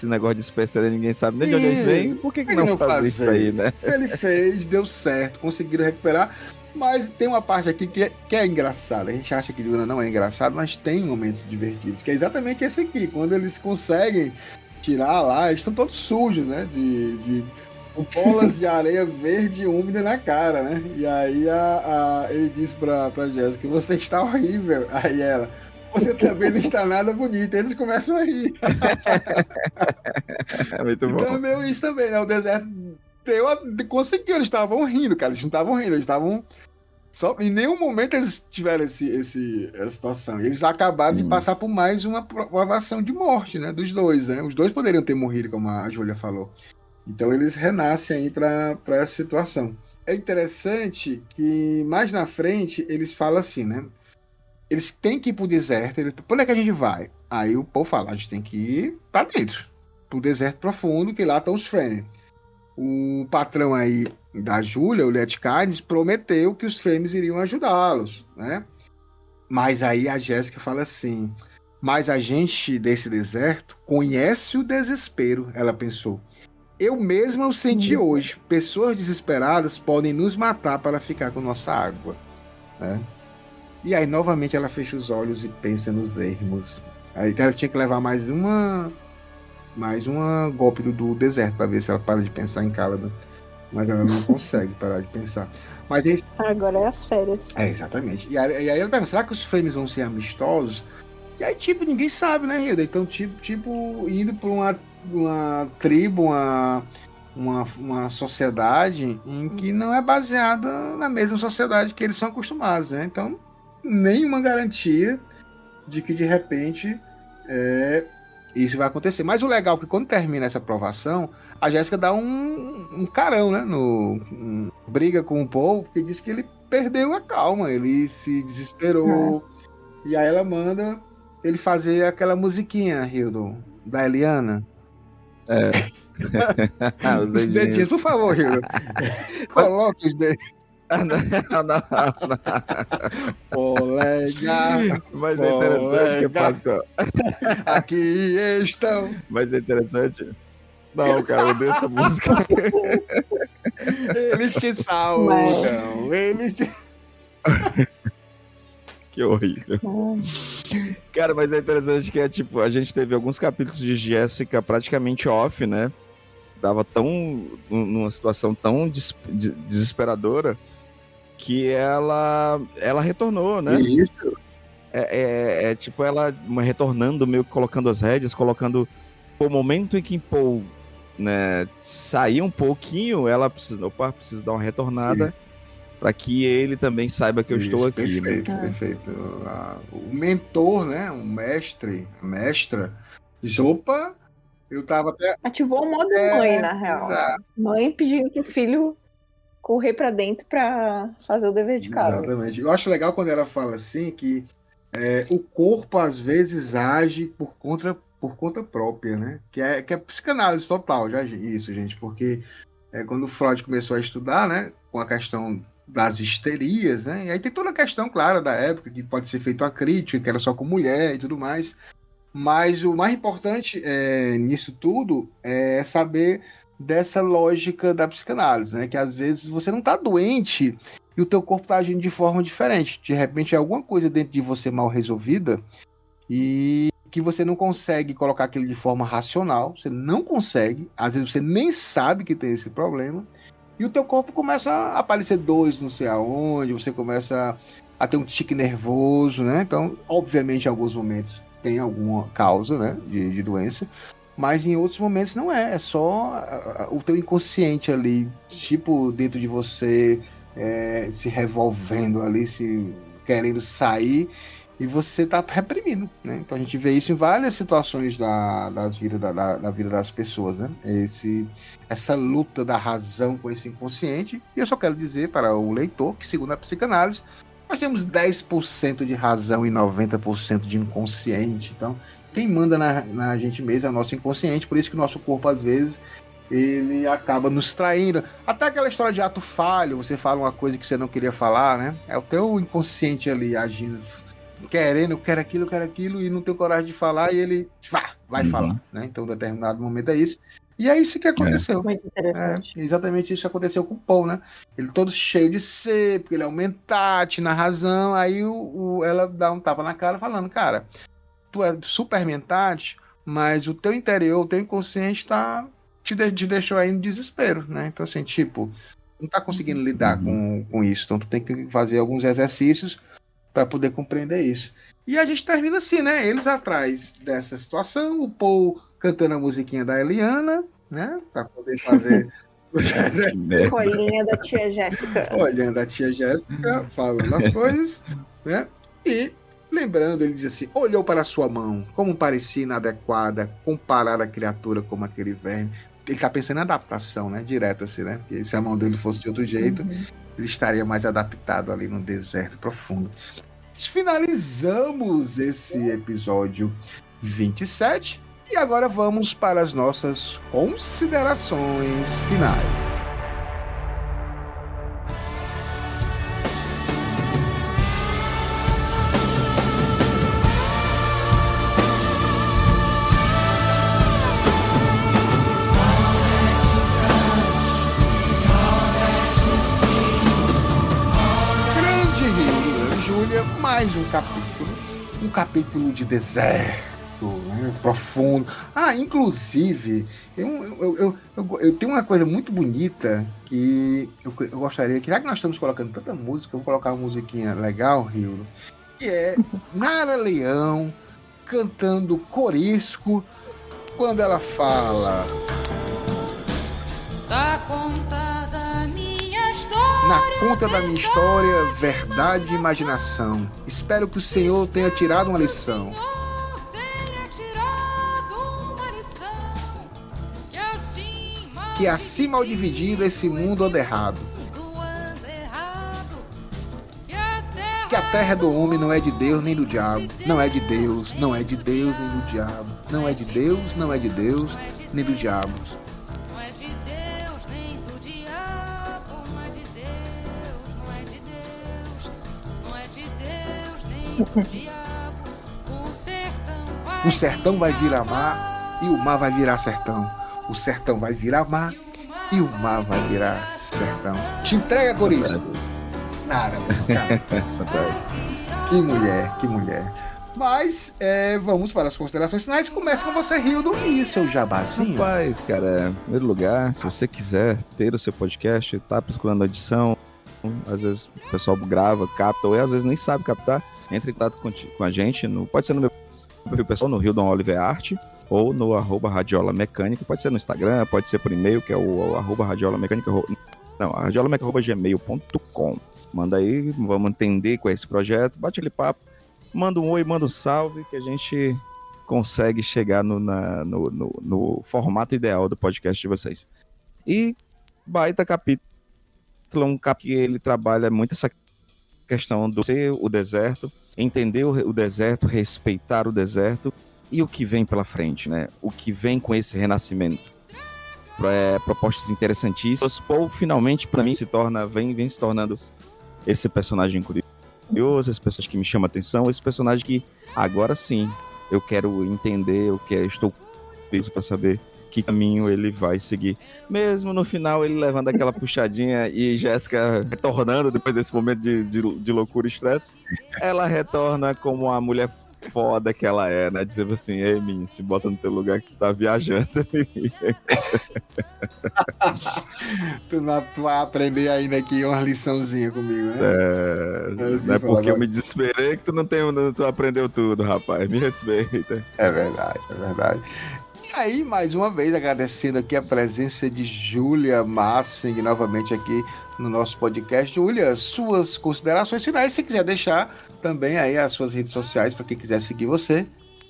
negócio de especiaria, ninguém sabe nem de onde ele vem. Por que não faz isso aí, né? Ele fez, deu certo, conseguiram recuperar. Mas tem uma parte aqui que é engraçada. A gente acha que Duna não é engraçado, mas tem momentos divertidos. Que é exatamente esse aqui. Quando eles conseguem tirar lá, eles estão todos sujos, né? De bolas de areia verde úmida na cara, né? E aí ele diz pra Jéssica, você está horrível. Aí ela... Você também não está nada bonito. Eles começam a rir. É muito bom. Então é meio isso também, né? O deserto conseguiu. Eles estavam rindo, cara. Eles não estavam rindo. Eles estavam... Em nenhum momento eles tiveram essa situação. Eles acabaram de passar por mais uma provação de morte, né? Dos dois, né? Os dois poderiam ter morrido, como a Júlia falou. Então eles renascem aí para essa situação. É interessante que mais na frente eles falam assim, né? Eles têm que ir pro deserto. Por onde é que a gente vai? Aí o povo fala, a gente tem que ir pra dentro. Pro deserto profundo, que lá estão os Fremen. O patrão aí da Júlia, o Let Kynes, prometeu que os Fremen iriam ajudá-los, né? Mas aí a Jéssica fala assim, mas a gente desse deserto conhece o desespero, ela pensou. Eu mesma o senti hoje. Pessoas desesperadas podem nos matar para ficar com nossa água, né? E aí, novamente, ela fecha os olhos e pensa nos ermos. Aí ela tinha que levar mais uma golpe do deserto para ver se ela para de pensar em Caladan. Mas ela não consegue parar de pensar. Mas agora é as férias. Exatamente. E aí ela pergunta, será que os Fremen vão ser amistosos? E aí, ninguém sabe, né, Hilda? Então, indo para uma tribo, uma sociedade em que não é baseada na mesma sociedade que eles são acostumados, né? Então, nenhuma garantia de que de repente isso vai acontecer. Mas o legal é que quando termina essa aprovação, a Jéssica dá um carão, né? Briga com o povo, porque diz que ele perdeu a calma, ele se desesperou. E aí ela manda ele fazer aquela musiquinha, Hildon, da Eliana. Os dedinhos, por favor, Hildon. Coloque os dedinhos. Não. Polegar. Mas é interessante que Páscoa. Aqui estão. Mas é interessante. Não, cara, eu odeio essa música. Eles te saudam. Eles te... Que horrível. Cara, mas é interessante que a gente teve alguns capítulos de Jéssica praticamente off, né? Tava numa situação tão desesperadora que ela retornou, né? Isso. Ela retornando, meio que colocando as rédeas, colocando o momento em que Paul, né, saiu um pouquinho, ela preciso dar uma retornada para que ele também saiba que eu estou aqui. Perfeito, né? Perfeito. O mentor, né, o mestre, a mestra, diz, opa, eu tava até... Ativou o modo mãe, na real. Exato. Mãe pedindo pro filho correr pra dentro pra fazer o dever de casa. Exatamente. Eu acho legal quando ela fala assim que o corpo às vezes age por conta própria, né? Que é psicanálise total, já isso, gente, porque quando o Freud começou a estudar, né, com a questão das histerias, né? E aí tem toda a questão, claro, da época, que pode ser feita uma crítica, que era só com mulher e tudo mais. Mas o mais importante nisso tudo é saber dessa lógica da psicanálise, né? Que às vezes você não tá doente e o teu corpo tá agindo de forma diferente. De repente é alguma coisa dentro de você mal resolvida e que você não consegue colocar aquilo de forma racional. Você não consegue. Às vezes você nem sabe que tem esse problema. E o teu corpo começa a aparecer dores não sei aonde. Você começa a ter um tique nervoso, né? Então, obviamente, em alguns momentos tem alguma causa, né, de doença, mas em outros momentos não é só o teu inconsciente ali, tipo, dentro de você, se revolvendo ali, se querendo sair, e você tá reprimindo, né? Então a gente vê isso em várias situações da vida das pessoas, né? Essa luta da razão com esse inconsciente. E eu só quero dizer para o leitor que, segundo a psicanálise, nós temos 10% de razão e 90% de inconsciente. Então, quem manda na gente mesmo é o nosso inconsciente, por isso que o nosso corpo, às vezes, ele acaba nos traindo. Até aquela história de ato falho, você fala uma coisa que você não queria falar, né? É o teu inconsciente ali agindo, querendo, eu quero aquilo, e não tem coragem de falar, e ele vai falar, né? Então, em determinado momento é isso. E é isso que aconteceu. Muito interessante. Exatamente isso que aconteceu com o Paul, né? Ele todo cheio de ser, porque ele é um mentate na razão, aí ela dá um tapa na cara falando, cara, tu é super mentate, mas o teu interior, o teu inconsciente te deixou aí no desespero, né? Então, assim, tipo, não tá conseguindo lidar com isso, então tu tem que fazer alguns exercícios para poder compreender isso. E a gente termina assim, né? Eles atrás dessa situação, o Paul cantando a musiquinha da Eliana, né? Para poder fazer Olhinha da tia Jéssica. Olhando a tia Jéssica, falando as coisas, né? E lembrando, ele diz assim: olhou para sua mão, como parecia inadequada comparar a criatura como aquele verme. Ele tá pensando em adaptação, né? Direta assim, né? Porque se a mão dele fosse de outro jeito, ele estaria mais adaptado ali no deserto profundo. Finalizamos esse episódio 27 e agora vamos para as nossas considerações finais. Mais um capítulo de deserto, né, profundo. Inclusive, eu tenho uma coisa muito bonita que eu gostaria que, já que nós estamos colocando tanta música, eu vou colocar uma musiquinha legal, Rio, que é Nara Leão cantando corisco quando ela fala. Na conta da minha história, verdade e imaginação. Espero que o Senhor tenha tirado uma lição. Que assim mal dividido esse mundo anda errado. Que a terra do homem não é de Deus nem do diabo. Não é de Deus, não é de Deus nem do diabo. Não é de Deus, não é de Deus nem do diabo. O sertão vai virar mar e o mar vai virar sertão. O sertão vai virar mar e o mar vai virar sertão. Te entrega, Corisco. Nara, cara. Que mulher. Mas vamos para as considerações finais. Começa com você, Hildo, e seu jabazinho. Rapaz, cara, em primeiro lugar, se você quiser ter o seu podcast, tá procurando edição, às vezes o pessoal grava, capta, ou às vezes nem sabe captar, entre em contato com a gente, pode ser no meu perfil pessoal, no Hildon Oliver Arte, ou no @radiolamecânica, pode ser no Instagram, pode ser por e-mail, que é o @radiolamecânica, não, radiolamecânica@gmail.com. Manda aí, vamos entender qual é esse projeto, bate ali papo, manda um oi, manda um salve, que a gente consegue chegar no formato ideal do podcast de vocês. E baita capítulo, um capítulo que ele trabalha muito essa questão do ser o deserto, entender o deserto, respeitar o deserto e o que vem pela frente, né? O que vem com esse renascimento. Propostas interessantíssimas. Paul finalmente, para mim, vem se tornando esse personagem curioso, esse personagem que me chama a atenção, esse personagem que agora sim eu quero entender, estou curioso para saber que caminho ele vai seguir. Mesmo no final ele levando aquela puxadinha e Jéssica retornando depois desse momento de loucura e estresse, ela retorna como a mulher foda que ela é, né? Dizendo assim, ei, menino, se bota no teu lugar que tu tá viajando. Tu vai aprender ainda aqui uma liçãozinha comigo, né? Não é porque eu me desesperei que tu aprendeu tudo, rapaz. Me respeita. É verdade, é verdade. E aí, mais uma vez, agradecendo aqui a presença de Júlia Massing, novamente aqui no nosso podcast. Júlia, suas considerações finais, se quiser deixar também aí as suas redes sociais para quem quiser seguir você.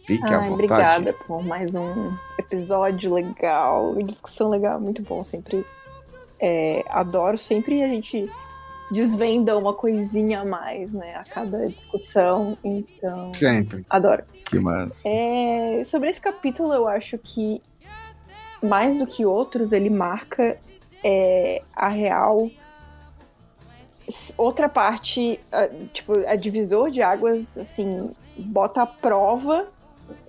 Fique à vontade. Obrigada por mais um episódio legal, discussão legal, muito bom. Sempre adoro, sempre a gente desvenda uma coisinha a mais, né, a cada discussão, então... Sempre. Adoro. Que massa. Sobre esse capítulo, eu acho que, mais do que outros, ele marca a real... Outra parte, a divisor de águas, assim, bota à prova,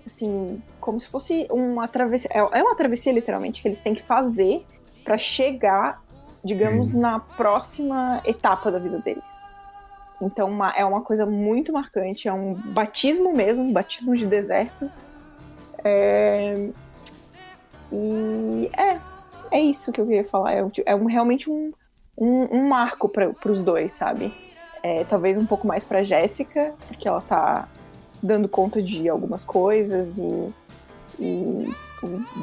assim, como se fosse uma travessia. É uma travessia, literalmente, que eles têm que fazer para chegar, digamos, na próxima etapa da vida deles. Então, é uma coisa muito marcante, é um batismo mesmo, um batismo de deserto. E é isso que eu queria falar. Realmente um marco para os dois, sabe? Talvez um pouco mais para Jéssica, porque ela tá se dando conta de algumas coisas e o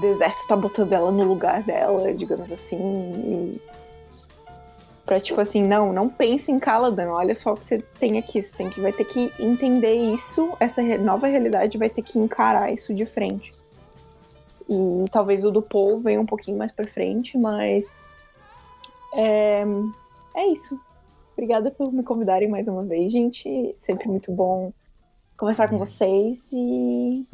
deserto tá botando ela no lugar dela, digamos assim, e pra tipo assim, não pense em Caladan, olha só o que você tem aqui, vai ter que entender isso, essa nova realidade, vai ter que encarar isso de frente. E talvez o do Paul venha um pouquinho mais pra frente, mas é isso. Obrigada por me convidarem mais uma vez, gente. Sempre muito bom conversar com vocês e...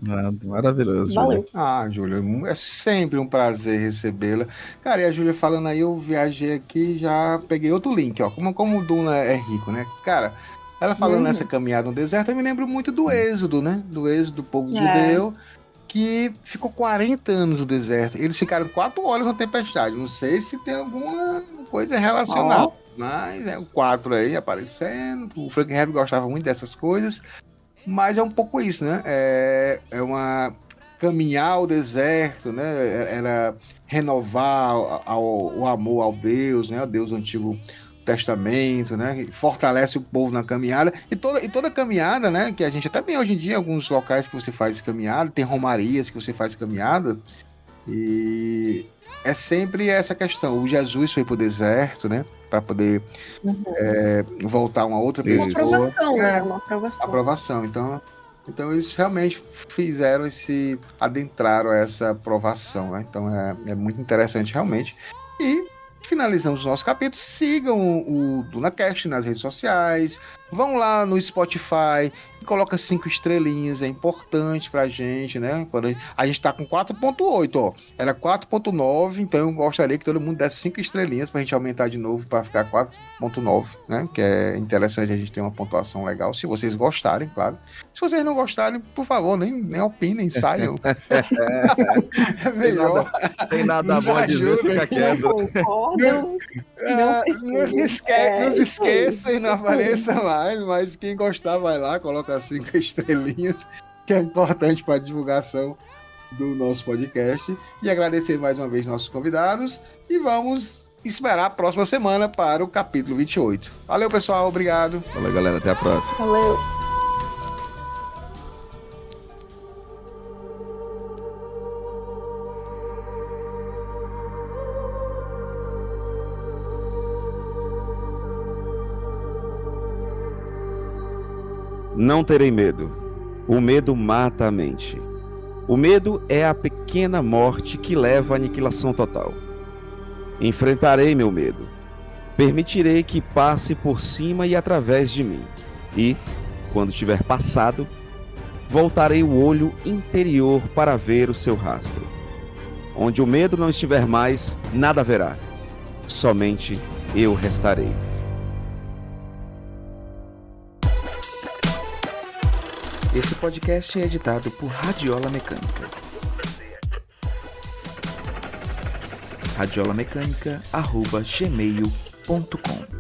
Maravilhoso, valeu. Júlia, é sempre um prazer recebê-la. Cara, e a Júlia falando aí, eu viajei aqui, já peguei outro link, ó. Como o Duna é rico, né? Cara, ela falando nessa caminhada no deserto, eu me lembro muito do Êxodo, né? Do Êxodo do povo judeu, que ficou 40 anos no deserto. Eles ficaram 4 horas na tempestade. Não sei se tem alguma coisa relacionada, mas o 4 aí aparecendo. O Frank Herbert gostava muito dessas coisas. Mas é um pouco isso, né? É uma caminhar ao deserto, né? Era renovar o amor ao Deus, né? O Deus do Antigo Testamento, né? Fortalece o povo na caminhada. E toda caminhada, né? Que a gente até tem hoje em dia alguns locais que você faz caminhada, tem romarias que você faz caminhada. E é sempre essa questão. O Jesus foi pro deserto, né? Para poder voltar a uma outra pessoa. Uma aprovação. Então eles realmente adentraram a essa aprovação, né? Então é muito interessante realmente. E finalizamos o nosso capítulo. Sigam o DunaCast nas redes sociais. Vão lá no Spotify e coloca 5 estrelinhas. É importante pra gente, né? Quando a gente tá com 4.8, ó. Era 4.9, então eu gostaria que todo mundo desse 5 estrelinhas pra gente aumentar de novo pra ficar 4.9, né? Que é interessante a gente ter uma pontuação legal. Se vocês gostarem, claro. Se vocês não gostarem, por favor, nem opinem, saiam. É melhor. Tem nada bom a dizer, fica quieto. Não se esqueçam e não apareça mais, mas quem gostar vai lá, coloca 5 estrelinhas, que é importante para a divulgação do nosso podcast. E agradecer mais uma vez nossos convidados e vamos esperar a próxima semana para o capítulo 28. Valeu, pessoal, obrigado. Valeu, galera, até a próxima. Valeu. Não terei medo. O medo mata a mente. O medo é a pequena morte que leva à aniquilação total. Enfrentarei meu medo. Permitirei que passe por cima e através de mim. E, quando tiver passado, voltarei o olho interior para ver o seu rastro. Onde o medo não estiver mais, nada haverá. Somente eu restarei. Esse podcast é editado por Radiola Mecânica. radiolamecânica@gmail.com